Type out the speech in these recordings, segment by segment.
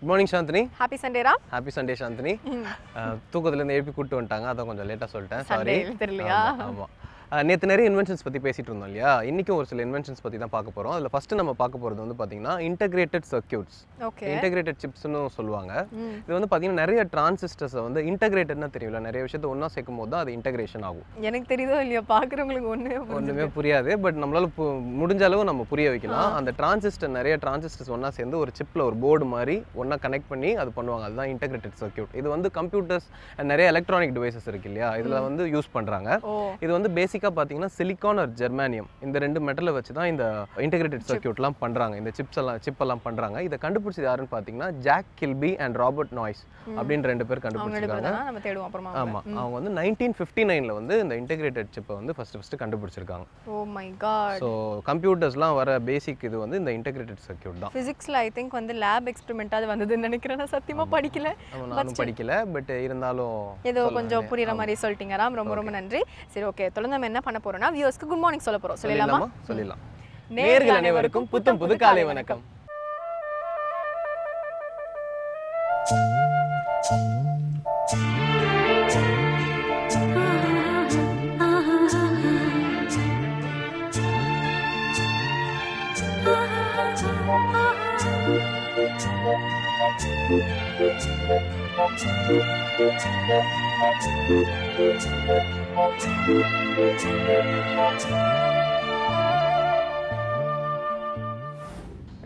Good morning, Shanthini. Happy Sunday, Ram. Happy Sunday, Shanthini. தூக்கத்துல எழுப்பி கூட்டு வந்துட்டாங்க. அதான் கொஞ்சம் லேட்டா சொல்லிட்டேன். சாரி. தெரியலையா? ஆமா. நேத்து நிறைய இன்வென்ஷன்ஸ் பத்தி பேசிட்டு இருந்தோம் இல்லையா? இன்னைக்கு ஒரு சில இன்வென்ஷன்ஸ் பத்தி தான் பார்க்க போறோம். அதுல ஃபர்ஸ்ட் நம்ம பார்க்க போறது வந்து பாத்தீங்கன்னா இன்டகிரேட்டட் சர்க்யூட்ஸ். ஓகே. இன்டகிரேட்டட் சிப்ஸ்னு சொல்லுவாங்க. இது வந்து பாத்தீங்கன்னா நிறைய டிரான்சிஸ்டர்ஸை வந்து இன்டகிரேட்டட்னா தெரியல. நிறைய விஷயத்தை ஒண்ணா சேர்க்கும்போது தான் அது இன்டகிரேஷன் ஆகும். எனக்கு தெரியுதோ இல்லையா பாக்குறவங்களுக்கு ஒண்ணுமே புரியாது. பட் நம்மளால முடிஞ்ச அளவு நம்ம புரிய வைக்கலாம். அந்த நிறைய டிரான்சிஸ்டர்ஸ் ஒண்ணா சேர்ந்து ஒரு சிப்ல ஒரு போர்டு மாதிரி ஒண்ணா கனெக்ட் பண்ணி அது பண்ணுவாங்க. அதுதான் இன்டகிரேட்டட் சர்க்யூட். இது வந்து கம்ப்யூட்டர்ஸ் நிறைய எலக்ட்ரானிக் டிவைசஸ் இருக்கு இல்லையா? இதுல வந்து யூஸ் பண்றாங்க. இது வந்து பேசிக்கா பாத்தீங்கன்னா சிலிகான் ஆர் ஜெர்மானியம் இந்த ரெண்டு மெட்டலை வச்சு தான் இந்த இன்டகிரேட்டட் சர்க்யூட்லாம் பண்றாங்க. இந்த சிப் எல்லாம் பண்றாங்க. இதை கண்டுபிடிச்சது யாருன்னு பாத்தீங்கன்னா jack Kilby and Robert noise அப்படின்னு ரெண்டு பேர் கண்டுபிடிச்சிருக்காங்க. நம்ம தேடுவோம் அப்புறமா. ஆமா, அவங்க வந்து 1959ல வந்து இந்த இன்டகிரேட்டட் சிப்பை வந்து ஃபர்ஸ்ட் கண்டுபிடிச்சிருக்காங்க. Oh my God. சோ கம்ப்யூட்டர்ஸ்லாம் வர பேசிக் இது வந்து இந்த இன்டகிரேட்டட் சர்க்யூட் தான். பிசிக்ஸ்ல ஐ திங்க் வந்து லேப் எக்ஸ்பெரிமென்ட் அது வந்ததுன்னு நினைக்கிறேன். நான் சத்தியமா படிக்கல. நானும் படிக்கல. பட் இருந்தாலும் ஏதோ கொஞ்சம் புரியுற மாதிரி சொல்லிட்டீங்க ராம். ரொம்ப ரொம்ப நன்றி. சரி ஓகே, தொடர்ந்து நம்ம என்ன பண்ண போறோம்னா வியூவர்ஸ்க்கு குட் மார்னிங் சொல்ல போறோம். சொல்லலாமா? சொல்லலாம். நேயர்கள் அனைவருக்கும் புத்தம் புது காலை வணக்கம்.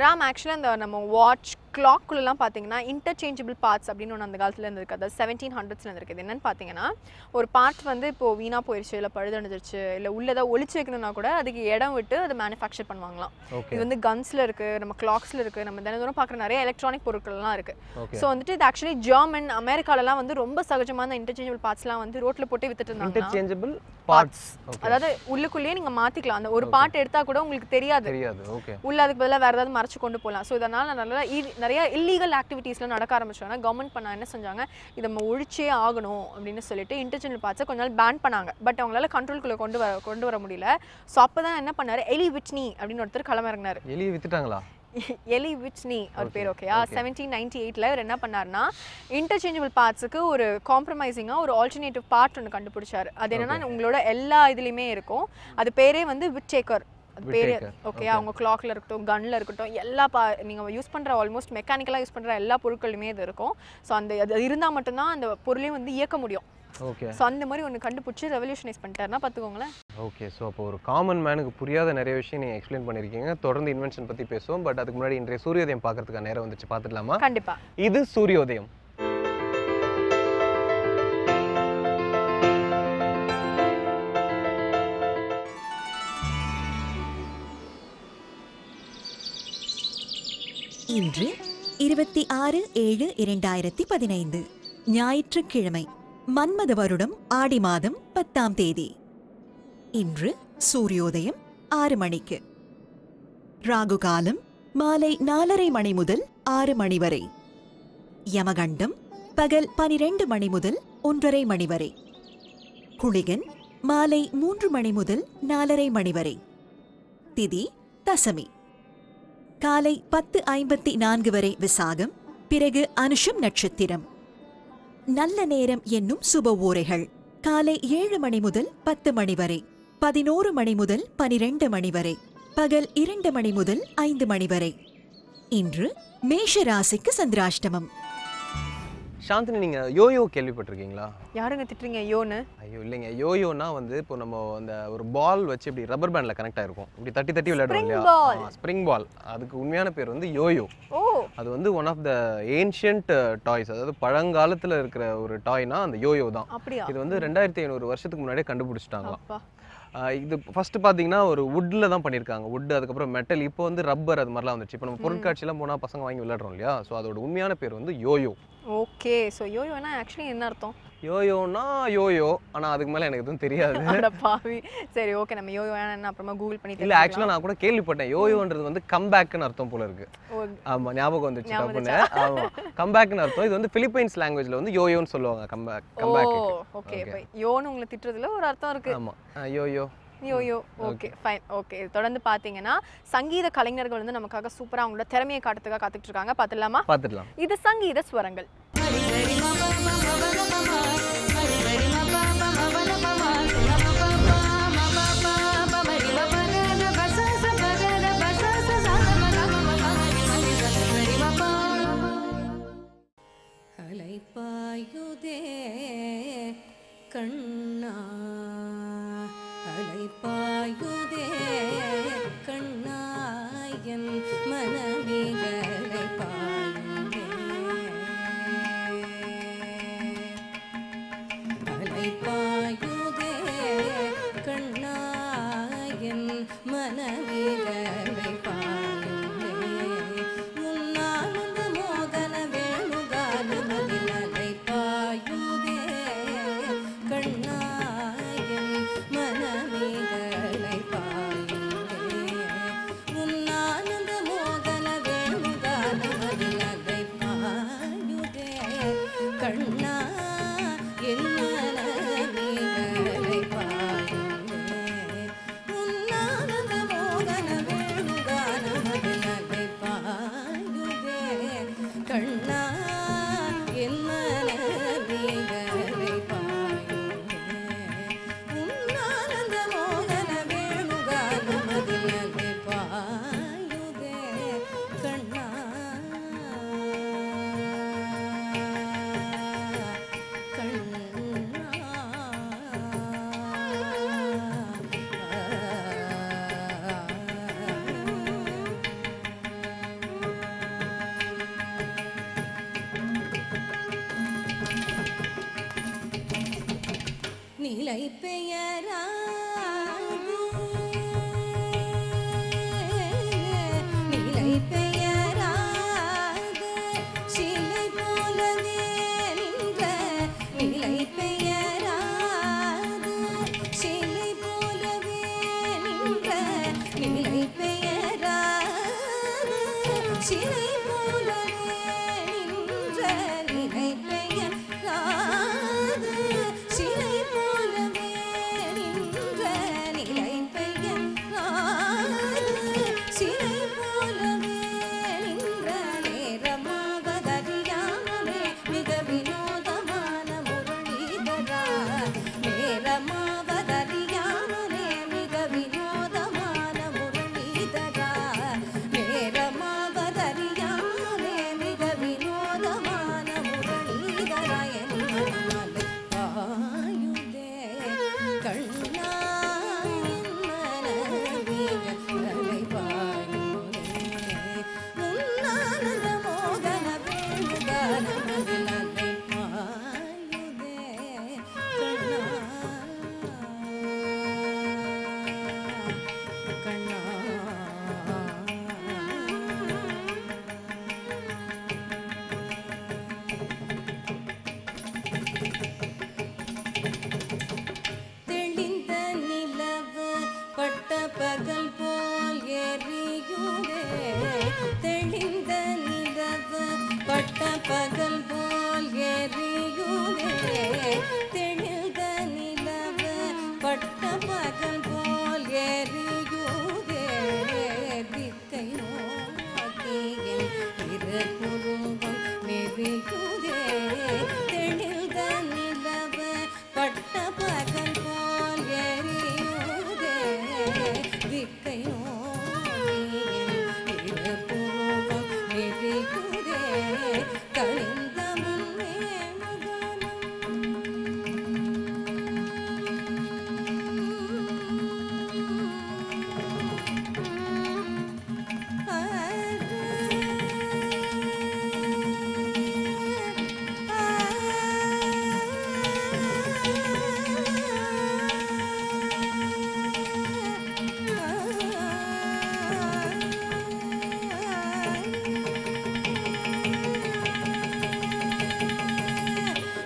ராம் ஆக்சுவலாக இந்த நம்ம வாட்ச் கிளாக்குள்ளலாம் பார்த்தீங்கன்னா இன்டர்சேஞ்சபிள் பார்ட்ஸ் அப்படின்னு ஒன்று அந்த காலத்தில் இருந்திருக்கு. அதாவது 1700s இருந்திருக்கு. இது என்னன்னு பார்த்தீங்கன்னா ஒரு பார்ட் வந்து இப்போது வீணாக போயிடுச்சு, இல்லை பழுதடைஞ்சிருச்சு, இல்லை உள்ளதை ஒழிச்சு வைக்கணும்னா கூட அதுக்கு இடம் விட்டு அதை மேனுஃபேக்சர் பண்ணுவாங்களாம். இது வந்து கன்ஸில் இருக்குது, நம்ம கிளாக்ஸில் இருக்குது, நம்ம தினந்தோறும் பார்க்குற நிறைய எலக்ட்ரானிக் பொருட்கள்லாம் இருக்குது. ஸோ வந்துட்டு இது ஆக்சுவலி ஜெர்மன் அமெரிக்காலலாம் வந்து ரொம்ப சகஜமான இன்டர்சேஞ்சபிள் பார்ட்ஸ்லாம் வந்து ரோட்டில் போட்டு வித்துட்டு இருந்தாங்க. இன்டர்சேஞ்சபிள் பார்ட்ஸ், அதாவது உள்ளுக்குள்ளேயே நீங்கள் மாற்றிக்கலாம். அந்த ஒரு பார்ட் எடுத்தால் கூட உங்களுக்கு தெரியாது. உள்ள அதுக்கு பதிலாக வேறு ஏதாவது மறைச்சு கொண்டு போகலாம். ஸோ இதனால் நல்லா நிறைய இல்லீகல் ஆக்டிவிட்டீஸ்லாம் நடக்க ஆரம்பிச்சாங்க. கவர்மெண்ட் பண்ண என்ன செஞ்சாங்க, இதை நம்ம ஒழிச்சே ஆகணும் அப்படின்னு சொல்லிட்டு இன்டர்சேஞ்சபிள் பார்ட்ஸை கொஞ்ச நாள் பேன் பண்ணாங்க. பட் அவங்களால கண்ட்ரோல்குள்ளே கொண்டு வர முடியல. ஸோ அப்போ தான் என்ன பண்ணாரு, எலி விட்னி அப்படின்னு ஒருத்தர் களமிறங்கினார். எலி வித்துட்டாங்களா? எலி விட்னி அவர் பேர். ஓகேயா? 1798ல் இவர் என்ன பண்ணாருன்னா இன்டர்சேஞ்சபிள் பார்ட்ஸுக்கு ஒரு காம்ப்ரமைசிங்காக ஒரு ஆல்டர்னேட்டிவ் பார்ட் ஒன்று கண்டுபிடிச்சார். அது என்னன்னா உங்களோட எல்லா இதுலேயுமே இருக்கும். அது பேரே வந்து விட்டேக்கர். அது பேர். ஓகே, அவங்க கிளாக்ல இருக்கட்டும், கன்ல இருக்கட்டும், எல்லா நீங்கள் யூஸ் பண்ணுற ஆல்மோஸ்ட் மெக்கானிக்கலாக யூஸ் பண்ணுற எல்லா பொருட்களுமே இது இருக்கும். ஸோ அது இருந்தால் மட்டும்தான் அந்த பொருளையும் வந்து இயக்க முடியும். ஓகே. ஸோ அந்த மாதிரி ஒன்று கண்டுபிடிச்சி ரெவல்யூஷனைஸ் பண்ணிட்டாருன்னா பார்த்துக்கோங்களேன். ஓகே. ஸோ அப்போ ஒரு காமன் மேனுக்கு புரியாத நிறைய விஷயம் நீங்கள் எக்ஸ்பிளைன் பண்ணியிருக்கீங்க. தொடர்ந்து இன்வென்ஷன் பற்றி பேசுவோம். பட் அதுக்கு முன்னாடி இன்றைய சூரியோதயம் பார்க்கறதுக்கு நேரம் வந்துச்சு, பார்த்துடலாமா? கண்டிப்பா. இது சூரியோதயம். இன்று 26/7/2015 ஞாயிற்றுக்கிழமை, மன்மத வருடம் ஆடி மாதம் 10ஆம் தேதி. இன்று சூரியோதயம் 6 மணிக்கு. ராகு காலம் மாலை 4:30 மணி முதல் 6 மணி வரை. யமகண்டம் பகல் 12 மணி முதல் 1:30 மணி வரை. குளிகன் மாலை 3 மணி முதல் 4:30 மணி வரை. திதி தசமி. காலை 10:54 வரை விசாகம், பிறகு அனுஷம் நட்சத்திரம். நல்ல நேரம் என்னும் சுப ஊரைகள் காலை 7 மணி முதல் 10 மணி வரை, 11 மணி முதல் 12 மணி வரை, பகல் 2 மணி முதல் 5 மணி வரை. இன்று மேஷ ராசிக்கு சந்திராஷ்டமம். சாந்தினி, நீங்க யோயோ கேள்விப்பட்டிருக்கீங்களா? யாருங்க திட்டுறீங்க யோன்னு? ஐயோ இல்லைங்க. யோயோனா வந்து இப்போ நம்ம அந்த ஒரு பால் வச்சு இப்படி ரப்பர் பேண்ட்ல கனெக்ட் ஆயிருக்கும், இப்படி தட்டி தட்டி விளையாடுவோம் இல்லையா? Spring ball. அதுக்கு உண்மையான பேர் வந்து யோயோ. அது வந்து one of the ancient toys, அதாவது பழங்காலத்துல இருக்கிற ஒரு டாய்னா அந்த யோயோ தான். இது வந்து 2500 வருஷத்துக்கு முன்னாடியே கண்டுபிடிச்சிட்டாங்களாம். இது ஃபர்ஸ்ட் பார்த்தீங்கன்னா ஒரு வுட்டில் தான் பண்ணியிருக்காங்க. வுட், அதுக்கப்புறம் மெட்டல், இப்போ வந்து ரப்பர், அது மாதிரிலாம் வந்துச்சு. இப்போ நம்ம பொருட்காட்சியெல்லாம் போனால் பசங்க வாங்கி விளையாடுறோம் இல்லையா? ஸோ அதோட உண்மையான பேர் வந்து யோயோ. ஓகே. ஸோ யோயோனா ஆக்சுவலி என்ன அர்த்தம்? யோயோனா யோயோ, ஆனால் அதுக்கு மேலே எனக்கு எதுவும் தெரியாது. பாவி. சரி ஓகே, நம்ம யோயோ என்ன அப்புறமா கூகுள் பண்ணி. இல்லை, ஆக்சுவலாக நான் கூட கேள்விப்பட்டேன் யோயோன்றது வந்து கம்பேக்னு அர்த்தம் போல இருக்கு. ஆமாம், ஞாபகம் வந்துச்சு டப்புன்னு. ஆமாம், கம்பேக்னு அர்த்தம். இது வந்து பிலிப்பைன்ஸ் லாங்குவேஜில் வந்து யோயோன்னு சொல்லுவாங்க. கம்பேக். ஓகே. இப்போ யோன்னு உங்களை திட்டுறதுல ஒரு அர்த்தம் இருக்கு. ஆமாம், YoYo YoYo. Okay fine. Okay, தொடர்ந்து பார்த்தீங்கன்னா சங்கீத கலைஞர்கள் வந்து நமக்காக சூப்பராக அவங்களோட திறமையை காட்டுறதுக்காக காத்துட்டு இருக்காங்க. பார்த்துடலாமா? பார்த்துடலாம். இது சங்கீத ஸ்வரங்கள். அலைப்பாயுதே கண்ணா அலைப்பாயுதே கண்ணா என் மனமிகளை பாயுதே அலைப்பாயுதே கண்ணா என் மனமிகளை பாயுதே உன்னானந்த மோகன வேணுகானமதில் அலைப்பாயுதே கண்ணா என் மனமிகளை பாயுதே உன்னானந்த மோகன வேணுகானமதில் அலைப்பாயுதே கண்ணா என் மனமிகளை பாயுதே உன்னானந்த மோகன வேணுகானமதில் அலைப்பாயுதே கண்ணா என் மனமிகளை பாயுதே உன்னானந்த மோகன வேணுகானமதில் அலைப்பாயுதே கண்ணா நிலை பெயராது நிலை பெயராது சிலை போலவே நின்ற நிலை பெயராது சிலை போலவே நின்ற நிலை பெயராது சிலை போலவே நின்ற நிலை பெயராது சிலை போலவே நின்ற நிலை பெயராது சிலை போலவே நின்ற நேரமாவதறியாமலே மிக வினோதமான முரளிதரா நேரமாவதறியாமலே மிக வினோதமான முரளிதரா நேரமாவதறியாமலே மிக வினோதமான முரளிதரா என் மனமலை பாயுதே கண்ணா என் மனமிகளை பாயுதே உன்னானந்த மோகன வேணுகானமதில் அலைப்பாயுதே கண்ணா கண்ணா தெளிந்த நிலவு பட்ட பகல் போல் எரியுதே தெளிந்த நிலவு பட்ட பகல் போல் எரியுதே தெளிந்த நிலவு பட்ட பகல் போல் எரியுதே திக்கை நோக்கி என் திருப்புருவம் நெறியுதே தெளிந்த நிலவு பட்ட பகல் போல் எரியுதே திக்கை நோக்கி என் திருப்புருவம் நெறியுதே கழிந்த முன்னே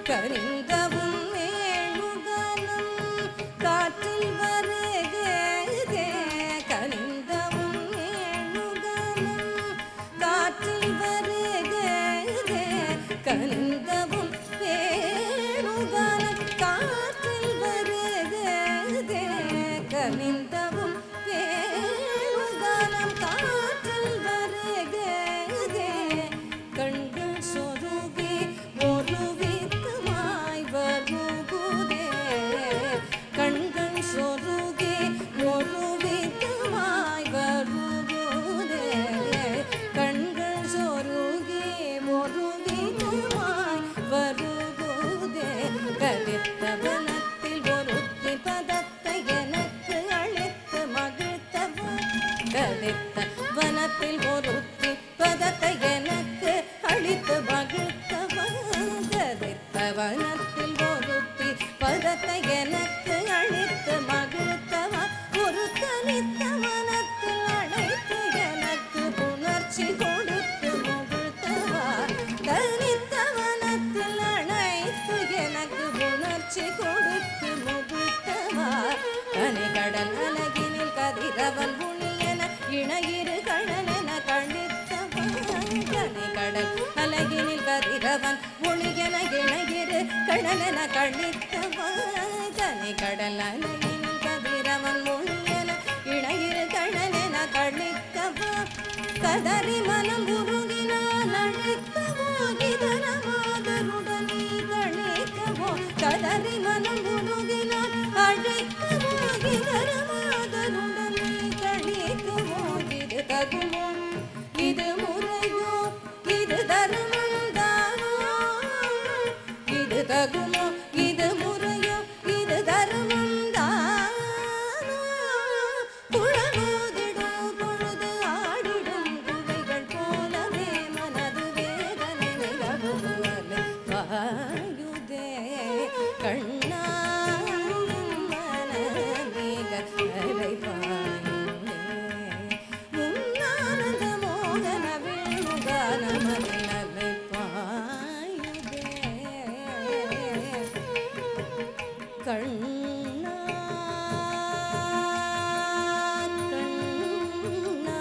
கரிந்தவும் வேணுகானம் காற்றில் வருகிறதே கரிந்தவும் வேணுகானம் காற்றில் வருகிறதே கரிந்தவும் வேணுகானம் காற்றில் வருகிறதே கரிந்த காட்சி கொடுத்து முகுத்தவா கனி கடல் அழகினில் கதிரவன் ஒளியென இணையிரு கழலென கழித்தவா கனி கடல் அழகினில் கதிரவன் ஒளியென இணையிரு கழலென கழித்தவா கனி கடல் அழகினில் கதிரவன் ஒளியென இணையிரு கழலென கழித்தவா கதறி மனம் உருகினான் அழைக்கவோ இதனமாதருடனே கழிக்கவோ கதறி மனம் உருகினான் அழைக்கவோ இதனமாதருடனே கழிக்கவோ இது தகுமோ இது முறையோ இது தர்மந்தானோ இது தகுமோ இது முறையோ இது தர்மந்தானோ குழலோதிடும் பொழுது ஆடிடும் குழைகள் போலவே மனது வேதனை நிலவுவலை பாயுதே கண்ணா மனமேக அலை பாயுதே உன்னானந்த மோகன வேணுகானமதில் அலை பாயுதே கண்ணா கண்ணா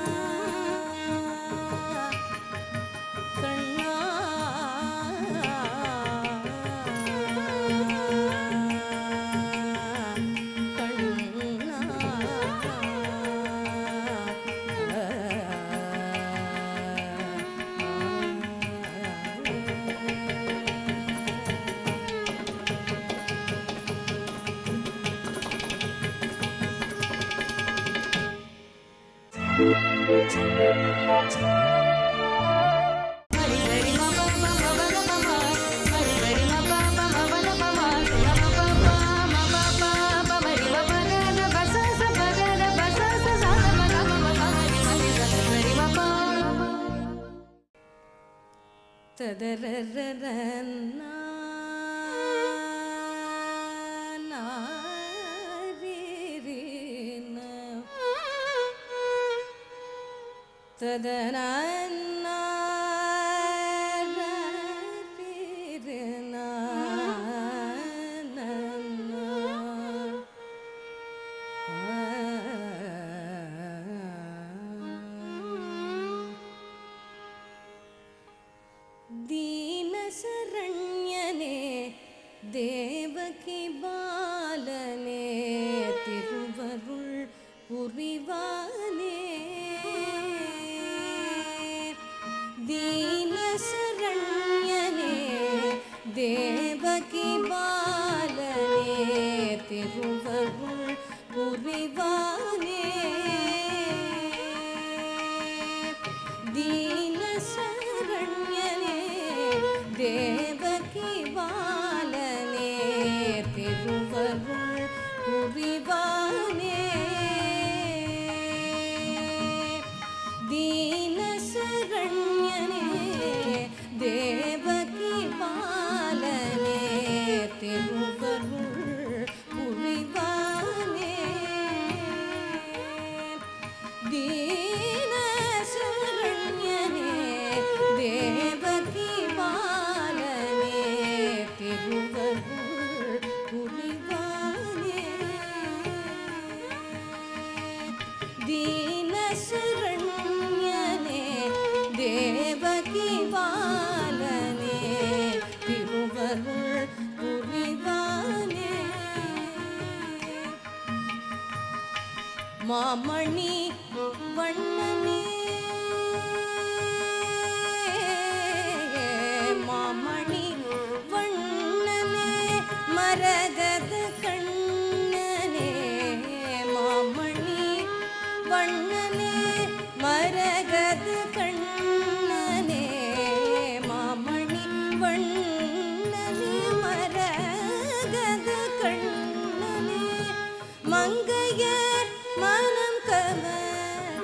கண்ணா ததரரரன்னா நாரீரீன ததனன்னா ரீரீன நன்னா दीनशरण्यने देवकी बालने तिरुवरुள் புரிவானே दीनशरण्यने देवकी बालने तिरुवरुள் புரிவானே दीनशरण्यने देवकी बालने तिरुवरुள் புரிவானே दीनशरण्यने देवकी बालने तिरुवरुள் புரிவானே दीनशरण्यने देवकी बालने तिरुवरुள் புரிவானே दीनशरण्यने देवकी बालने तिरुवरुள் புரிவானே மாமணி வண்ணனே மாமணி வண்ணனே மரகத கண்ணனே மாமணி வண்ணனே மரகத கண்ணனே மாமணி வண்ணனே மரகத கண்ணனே மங்கையர் மனம் கவர்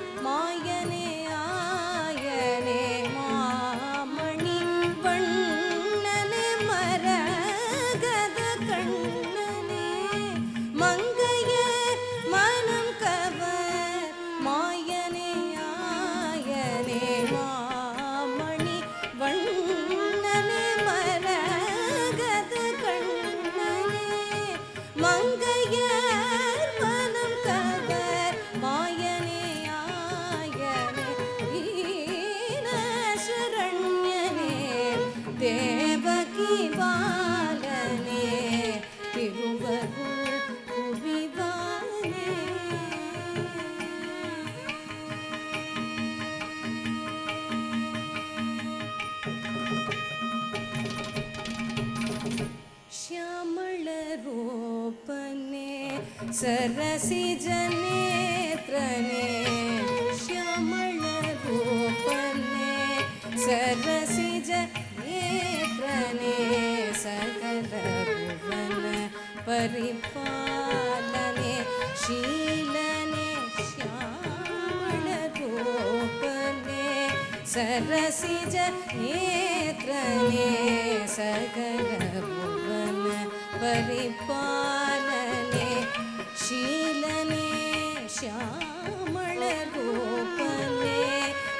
தேவகி பாலனே திருவருள் புரிவானே. ಶ್ಯಾಮಳ ರೂಪನೆ ಸರಸಿಜ ನೇತ್ರನೆ ಶ್ಯಾಮಳ ರೂಪನೆ ಸರಸಿಜ ನೇತ್ರನೆ ಸಕಲ ಭುವನ ಪರಿಪಾಲನೆ ಶೀಲನೆ ಶ್ಯಾಮಳ ರೂಪನೆ ಸರಸಿಜ ನೇತ್ರನೆ ಸಕಲ ಭುವನ ಪರಿಪಾಲನೆ ಶೀಲನೆ ಶ್ಯಾಮಳ ರೂಪನೆ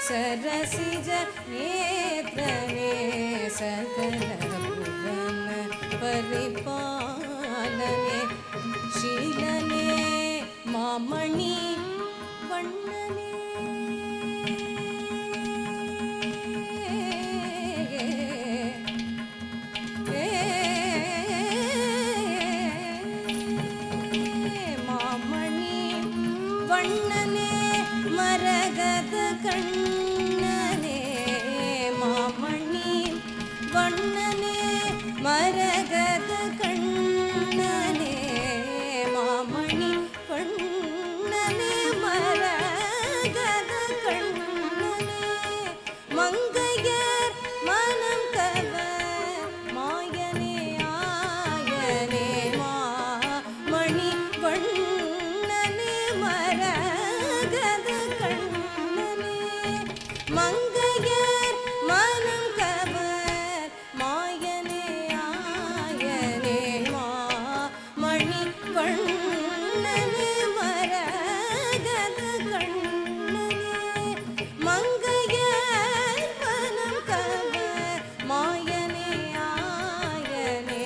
ಸರಸಿಜ ನೇತ್ರನೆ ಸಕಲ ಭುವನ ಪರಿಪಾಲನೆ ಶೀಲನೆ ಮಾಮಣಿ ವಣ್ಣನೆ வண்ணனே மரகத கண்ணனே மாமணி வண்ணனே மரகத கண்ணனே மாமணி வண்ணனே மரகத கண்ணனே மங்கையர் மனம் கவர் மாயனே ஆயனே மாமணி வண்ணனே மரகத கண்ணனே மங்கையர் மனம் கவர் மாயனே ஆயனே மாமணி வண்ணனே மரகத கண்ணனே மங்கையர் மனம் கவர் மாயனே ஆயனே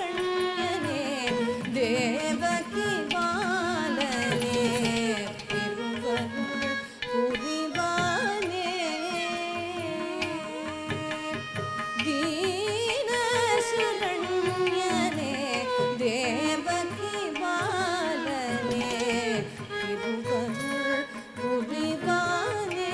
வீணாசுரண்யனே தேவகி பாலனே திருவருள் புரிவானே தீனசுரண்யனே தேவகி பாலனே திருவருள் புரிவானே.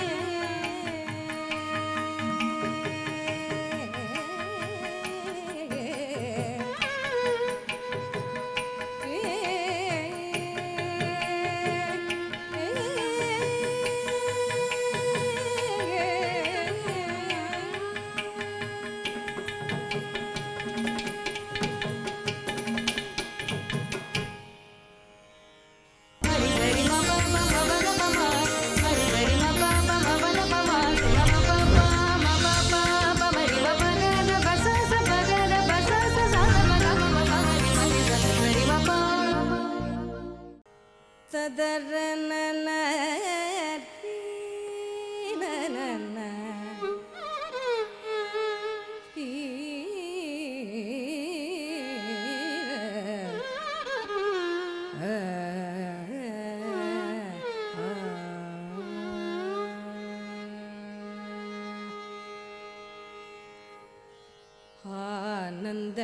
ஆனந்த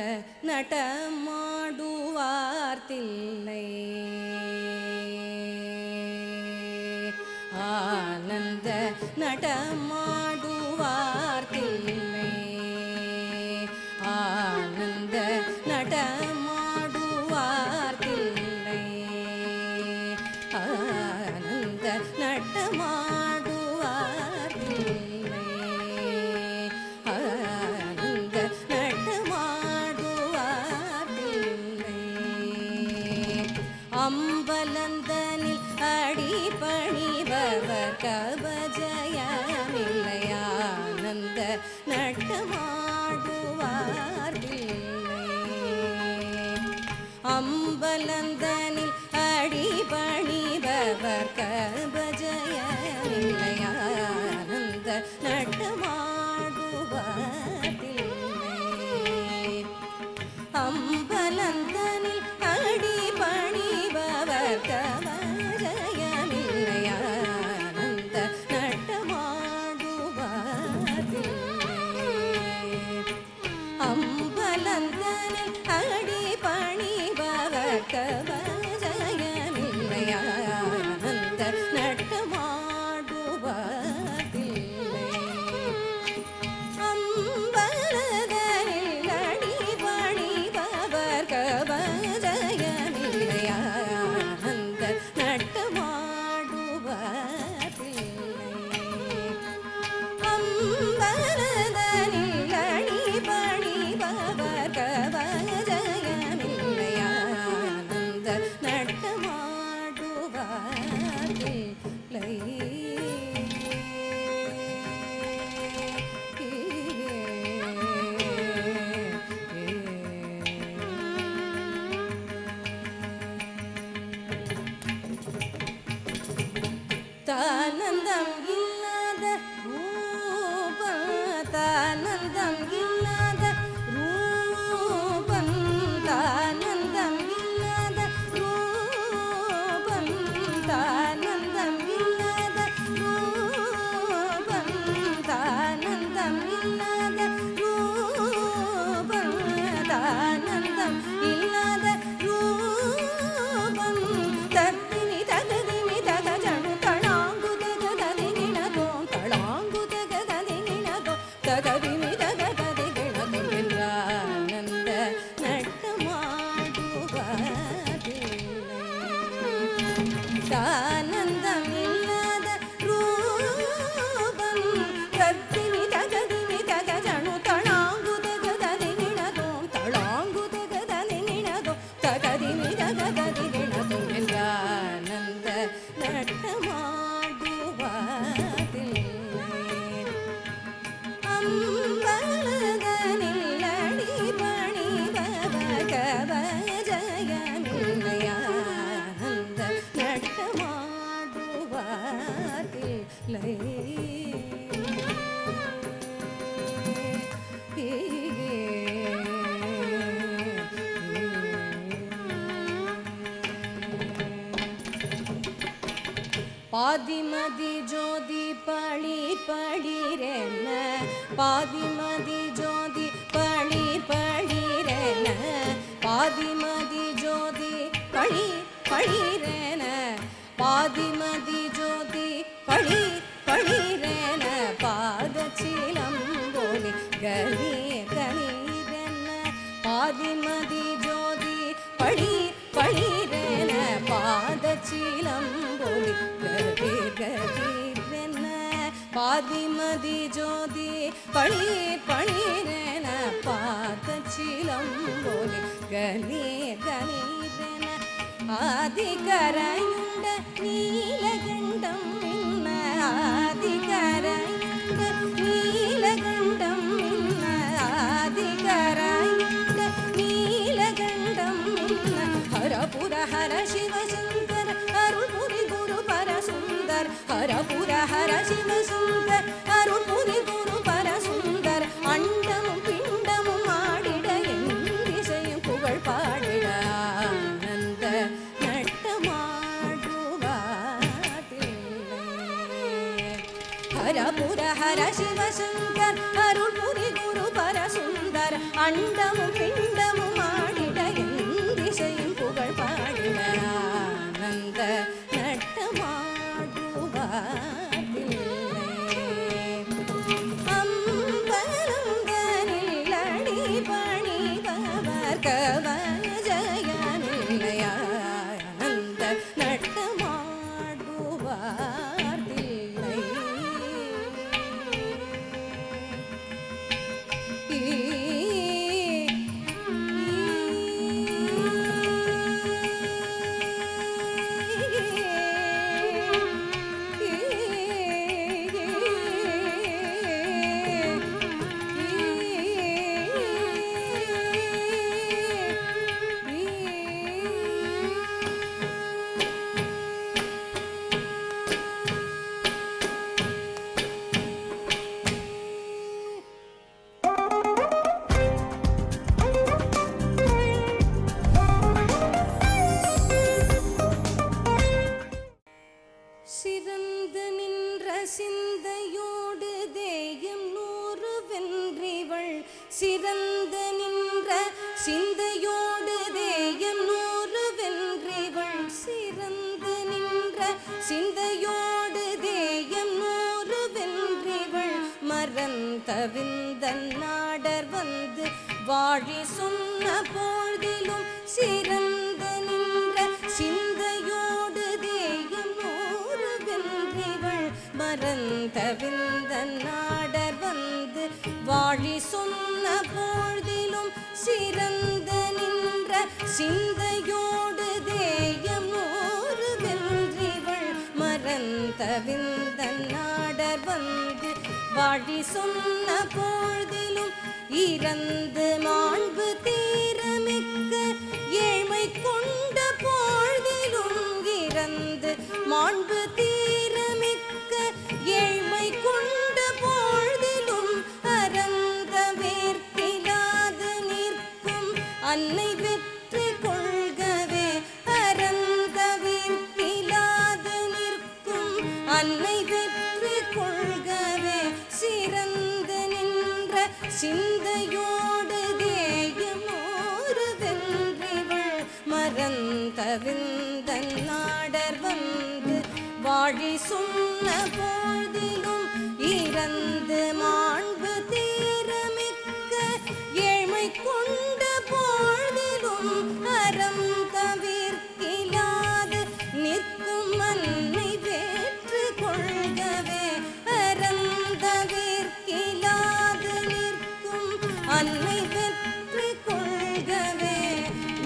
நடமாடுவார்த்தில்லை ஆனந்த நடமாடுவார்த்தில்லை ஆனந்த நடமாடுவார்த்தில்லை ஆனந்த நடமாடுவார்த்தில்லை ஆனந்த நடமாடுவார்த்தில்லை அம்பலந்தனில் அடிபணிபவர் கபஜயமில்லை ஆனந்த நடமாடுவார்த்தில்லை அம்பலந்தனில் அடிபணிபவர் கபஜயமில்லை ஆனந்த நடமாடுவார்த்தில்லை அம்பலந்தனில் அடிபணிபவர் கபஜயமில்லை ஆனந்த நடமாடுவார்த்தில்லை தானந்தம் இல்லாத ரூபம் தானந்தம் இல்லாத ரூபம் தானந்தம் இல்லாத ரூபம் தானந்தம் இல்லாத ரூபம் தானந்தம் இல்லாத ரூபம் தத்தினி தகதிமி தகஜனு தளாங்கு தகதிகிணதோம் தளாங்கு தகதிகிணதோம் தகதிமி தகதிகிணதோம் என்றானந்த நட்டமாடுவதில்லை தானந்தம் இல்லாத ரூபம் தத்தினி தகதிமி தகஜனு தளாங்கு தகதிகிணதோம் தளாங்கு தகதிகிணதோம் தகதிமி தகதிகிணதோம் என்றானந்த நட்டமாடுவதில்லை அம்பலதனில் அடிபணிபவர் கவஜயமில்லையானந்த நட்டமாடுவதில்லை பாதிமதி ஜோதி பளி பளிரென பாதிமதி ஜோதி பளி பளிரென பாதிமதி ஜோதி பளி பளிரென பாதிமதி ஜோதி பளி பளிரென பாதச்சிலம்போலி கலி கலீரென பாதிமதி ஜோதி பளி பளிரென பாதச்சிலம்போலி கலீர் கலீரென பாதிமதி ஜோதி பளி பளிரென பாதச்சிலம்போலி கலீர் கலீரென ஆதிகரையுண்ட நீலகண்டம் இன்ன ஆதிகரையுண்ட நீலகண்டம் இன்ன ஆதிகரையுண்ட நீலகண்டம் இன்ன ஹரபுர ஹர சிவசுந்தர அருள்புரி குரு பரசுந்தர் ஹரபுர ஹர சிவசுந்தர் அருள்புரி குரு பரசுந்தர் அண்டமும் பிண்டமும் ஆடிட என் திசையும் புகழ் பாடிட ஆனந்த நட்டமாடுவதில்லை ஹரபுர ஹர சிவசுந்தர் அருள்புரி குரு பரசுந்தர் அண்டமும் பிண்டமும் ஆடிட என் திசையும் புகழ் பாடிட ஆனந்த நட்டமாடுவதில்லை அம்பலந்தனில் அடிபணிபவர் கவஜயமில்லையானந்த நட்டமாடுவதில்லை சிறந்து நின்ற சிந்தையோடு தேயம் நூறு வென்றிவள் சிறந்து நின்ற சிந்தையோடு தேயம் நூறு வென்றிவள் சிறந்து நின்ற சிந்தையோடு தேயம் நூறு வென்றிவள் மறந்தவிந்த நாடர் வந்து வாழி சொன்ன பொழுதிலும் சிறந்து நின்ற சிந்தையோடு தேயம் நூறு வென்றிவள் மறந்தவிந்த நாடர் வந்து வாழி சொன்ன பொழுதிலும் சிறந்து நின்ற சிந்தையோடு தேயம் நூறு வென்றிவள் மறந்தவிந்த நாடர் வந்து வாழி சொன்ன பொழுதிலும் இறந்து மாண்பு தீரமிக்க ஏழ்மை கொண்ட பொழுதிலும் இறந்து மாண்பு தீரமிக்க ஏழ்மை கொண்ட பொழுதிலும் அறம் சிந்தையோடு தேயம் நூறு வென்றிவள் மறந்தவிந்தன் நாடர் வந்து வாழி சொன்ன போதிலும் இறந்து மாண்பு தீரமிக்க ஏழ்மை கொண்ட போதிலும் அறம் தவிர்க்கிலாது நிற்கும் மன்னை வேற்று கொள்கவே அறம் தவிர்க்கிலாது நிற்கும் அன்னை வெற்றி கொள்கவே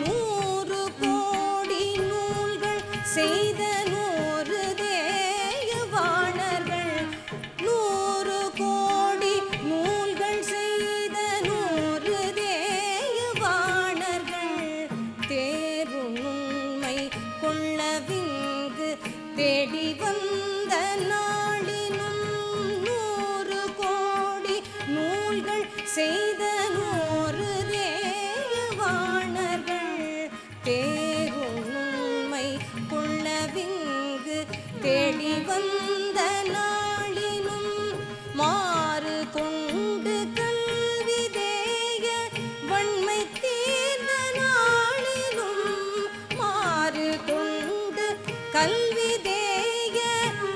100 கோடி நூல்கள் செய்த 100 தேயவாணர்கள் 100 கோடி நூல்கள் செய்த 100 தேயவாணர்கள் தேருண்மை கொள்ளவிங்கு தேடி வந்த நாளினும் 100 கோடி நூல்கள் செய்த 100 தேயவாணர்கள் தேருண்மை கொள்ளவிங்கு தேடி வந்த நாளினும் மாறு கொண்டு கல்வி தேய வன்மை தீர்ந்த நாளிலும் மாறு கொண்டு கல்வி தேய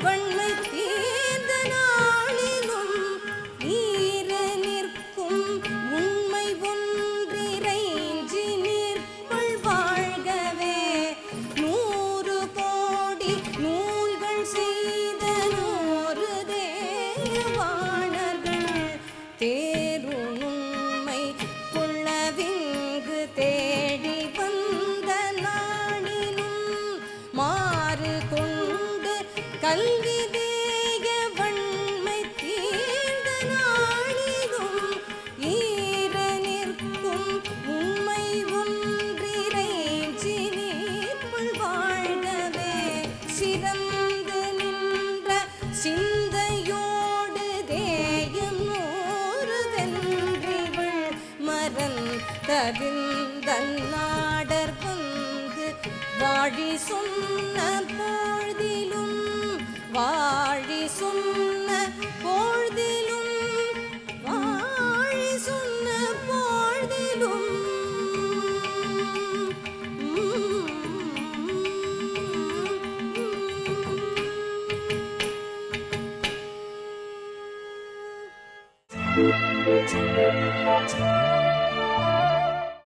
வன்மை தீர்ந்த நாளிலும் ஈர நிற்கும் உண்மை ஒன்றிறைஞ்சி நிற்பள் வாழ்கவே 100 கோடி நூல்கள் செய்த 100 தேயவாணர்கள் தேருண்மை கொள்ளவிங்கு தேடி வந்த நாளிலும் மாறு கொண்டு கல்வி தேய வன்மை தீர்ந்த நாளிலும் ஈர நிற்கும் உண்மை ஒன்றிறைஞ்சி நீர்ப்பள் வாழ்கவே சிறந்து நின்ற சிந்தையோடு தேயம் 100 வென்றிவள் மறந்தவிந்தன் நாடர் வந்து வாழி சொன்ன பொழுதிலும் வாழி சொன்ன பொழுதிலும் வாழி சொன்ன பொழுதிலும்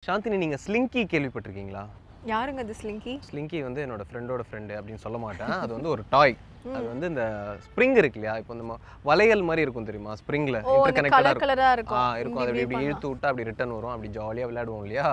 சாந்தினி, நீங்கள் ஸ்லிங்கி கேள்விப்பட்டிருக்கீங்களா? யாருங்க அது ஸ்லிங்கி? ஸ்லிங்கி வந்து என்னோட ஃப்ரெண்டோட ஃப்ரெண்டு அப்படின்னு சொல்ல மாட்டேன். அது வந்து ஒரு டாய். அது வந்து இந்த ஸ்ப்ரிங் இருக்கு இல்லையா, இப்போ நம்ம வளையல் மாதிரி இருக்கும் தெரியுமா, ஸ்ப்ரிங்ல இன்டர்கனெக்டடா இருக்கும். இருக்கும். அது இப்படி இழுத்து விட்டா அப்படி ரிட்டர்ன் வரும், அப்படி ஜாலியாக விளையாடுவோம் இல்லையா.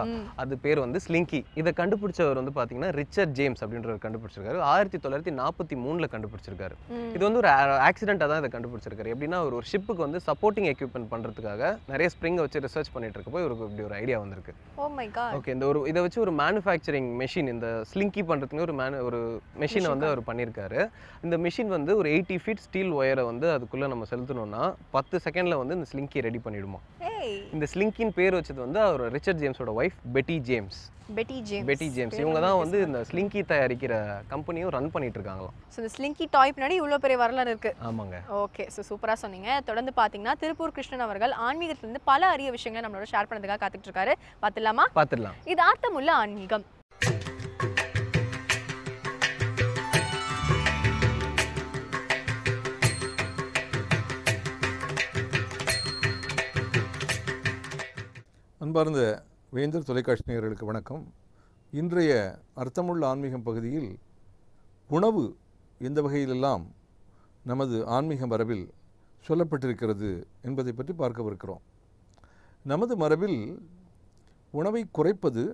அது பேர் வந்து ஸ்லிங்கி. இதை கண்டுபிடிச்சவர் வந்து பார்த்தீங்கன்னா ரிச்சர்ட் ஜேம்ஸ் அப்படின்றவர் கண்டுபிடிச்சிருக்காரு. 1943 கண்டுபிடிச்சிருக்காரு. இது வந்து ஒரு ஆக்சிடென்ட்டாக தான் இதை கண்டுபிடிச்சிருக்காரு. எப்படின்னா ஒரு ஷிப்புக்கு வந்து சப்போர்ட்டிங் எக்யூப்மெண்ட் பண்ணுறதுக்காக நிறைய ஸ்ப்ரிங்கை வச்சு ரிசர்ச் பண்ணிட்டு இருக்கப்போ இவருக்கு இப்படி ஒரு ஐடியா வந்திருக்கு. ஓ மை காட். ஓகே, இந்த இதை வச்சு ஒரு மேனுஃபேக்சரிங் மெஷின், இந்த ஸ்லிங்கி பண்ணுறதுக்கு ஒரு மெஷினை வந்து அவர் பண்ணியிருக்காரு. இந்த மெஷின் வந்து ஒரு 80 ஃபீட் ஸ்டீல் ஒயரை வந்து அதுக்குள்ளே நம்ம செலுத்தணும்னா 10 செகண்டில் வந்து இந்த ஸ்லிங்கி ரெடி பண்ணிடுமா. இந்த ஸ்லிங்கின் பேர் வச்சது வந்து அவர் ரிச்சர்ட் ஜேம்ஸோட ஒய்ஃப் பெட்டி ஜேம்ஸ். இவங்க தான் வந்து இந்த ஸ்லிங்கி தயாரிக்கிற கம்பெனியும் ரன் பண்ணிட்டு இருக்காங்களாம். ஸோ இந்த ஸ்லிங்கி டாய் பின்னாடி இவ்வளோ பெரிய வரலாறு இருக்கு. ஆமாங்க. ஓகே, ஸோ சூப்பராக சொன்னீங்க. தொடர்ந்து பார்த்தீங்கன்னா திருப்பூர் கிருஷ்ணன் அவர்கள் ஆன்மீகத்திலிருந்து பல அரிய விஷயங்களை நம்மளோட ஷேர் பண்ணதுக்காக காத்துட்டு இருக்காரு. பார்த்துடலாம். இது அர்த்தமுள்ள ஆன்மீகம். அன்பார்ந்த வேந்தர் தொலைக்காட்சி நேயர்களுக்கு வணக்கம். இன்றைய அர்த்தமுள்ள ஆன்மீகம் பகுதியில் உணவு எந்த வகையிலெல்லாம் நமது ஆன்மீக மரபில் சொல்லப்பட்டிருக்கிறது என்பதை பற்றி பார்க்கவிருக்கிறோம். நமது மரபில் உணவை குறைப்பது,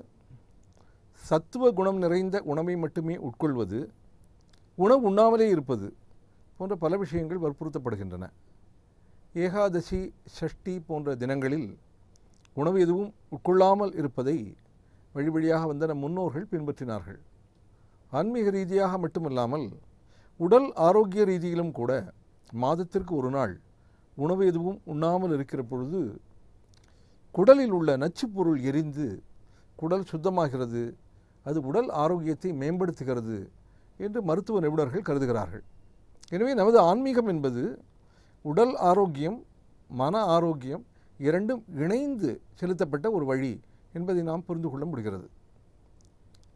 சத்துவ குணம் நிறைந்த உணவை மட்டுமே உட்கொள்வது, உணவு உண்ணாமலே இருப்பது போன்ற பல விஷயங்கள் வற்புறுத்தப்படுகின்றன. ஏகாதசி, சஷ்டி போன்ற தினங்களில் உணவு எதுவும் உட்கொள்ளாமல் இருப்பதை வழி வழியாக வந்த நம் முன்னோர்கள் பின்பற்றினார்கள். ஆன்மீக ரீதியாக மட்டுமல்லாமல் உடல் ஆரோக்கிய ரீதியிலும் கூட மாதத்திற்கு ஒரு நாள் உணவு எதுவும் உண்ணாமல் இருக்கிற பொழுது குடலில் உள்ள நச்சுப்பொருள் எரிந்து குடல் சுத்தமாகிறது, அது உடல் ஆரோக்கியத்தை மேம்படுத்துகிறது என்று மருத்துவ நிபுணர்கள் கருதுகிறார்கள். எனவே நமது ஆன்மீகம் என்பது உடல் ஆரோக்கியம், மன ஆரோக்கியம் இரண்டும் இணைந்து செலுத்தப்பட்ட ஒரு வழி என்பதை நாம் புரிந்து கொள்ள முடிகிறது.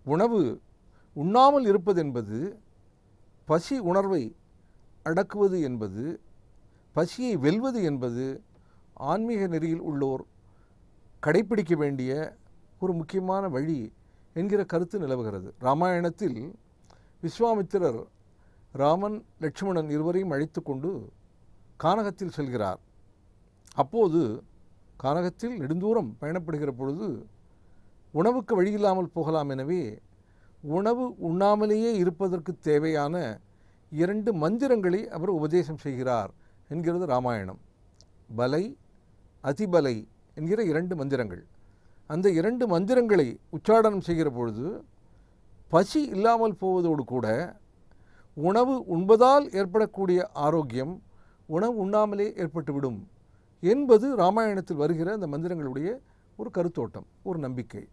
உணவு உண்ணாமல் இருப்பது என்பது பசி உணர்வை அடக்குவது என்பது, பசியை வெல்வது என்பது ஆன்மீக நெறியில் உள்ளோர் கடைப்பிடிக்க வேண்டிய ஒரு முக்கியமான வழி என்கிற கருத்து நிலவுகிறது. ராமாயணத்தில் விஸ்வாமித்திரர் ராமன் லட்சுமணன் இருவரையும் அழைத்து கொண்டு கானகத்தில் செல்கிறார். அப்போது கானகத்தில் நெடுந்தூரம் பயணப்படுகிற பொழுது உணவுக்கு வழியில்லாமல் போகலாம். எனவே உணவு உண்ணாமலேயே இருப்பதற்கு தேவையான 2 மந்திரங்களை அவர் உபதேசம் செய்கிறார் என்கிறது ராமாயணம். பலை, அதிபலை என்கிற 2 மந்திரங்கள். அந்த 2 மந்திரங்களை உச்சாடனம் செய்கிற பொழுது பசி இல்லாமல் போவதோடு கூட உணவு உண்பதால் ஏற்படக்கூடிய ஆரோக்கியம் உணவு உண்ணாமலே ஏற்பட்டுவிடும் என்பது ராமாயணத்தில் வருகிற அந்த மந்திரங்களுடைய ஒரு கருத்தோட்டம், ஒரு நம்பிக்கை.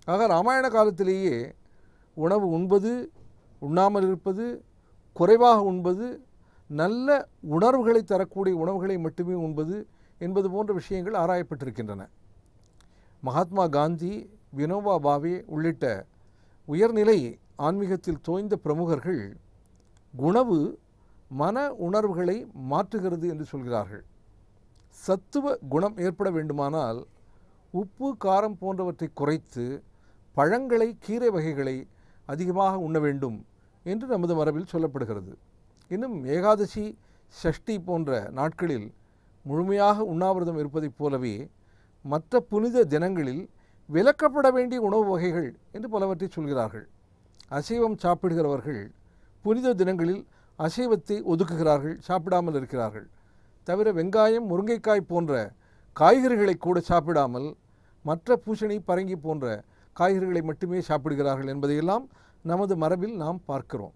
ஆக ராமாயண காலத்திலேயே உணவு உண்பது, உண்ணாமல் இருப்பது, குறைவாக உண்பது, நல்ல உணர்வுகளை தரக்கூடிய உணவுகளை மட்டுமே உண்பது என்பது போன்ற விஷயங்கள் ஆராயப்பட்டிருக்கின்றன. மகாத்மா காந்தி, வினோபா பாவே உள்ளிட்ட உயர்நிலை ஆன்மீகத்தில் தோய்ந்த பிரமுகர்கள் உணவு மன உணர்வுகளை மாற்றுகிறது என்று சொல்கிறார்கள். சத்துவ குணம் ஏற்பட வேண்டுமானால் உப்பு, காரம் போன்றவற்றை குறைத்து பழங்களை, கீரை வகைகளை அதிகமாக உண்ண வேண்டும் என்று நமது மரபில் சொல்லப்படுகிறது. இன்னும் ஏகாதசி, சஷ்டி போன்ற நாட்களில் முழுமையாக உண்ணாவிரதம் இருப்பதைப் போலவே மற்ற புனித தினங்களில் விலக்கப்பட வேண்டிய உணவு வகைகள் என்று பலவற்றை சொல்கிறார்கள். அசைவம் சாப்பிடுகிறவர்கள் புனித தினங்களில் அசைவத்தை ஒதுக்குகிறார்கள், சாப்பிடாமல் இருக்கிறார்கள். தவிர வெங்காயம், முருங்கைக்காய் போன்ற காய்கறிகளை கூட சாப்பிடாமல் மற்ற பூசணி, பரங்கி போன்ற காய்கறிகளை மட்டுமே சாப்பிடுகிறார்கள் என்பதையெல்லாம் நமது மரபில் நாம் பார்க்கிறோம்.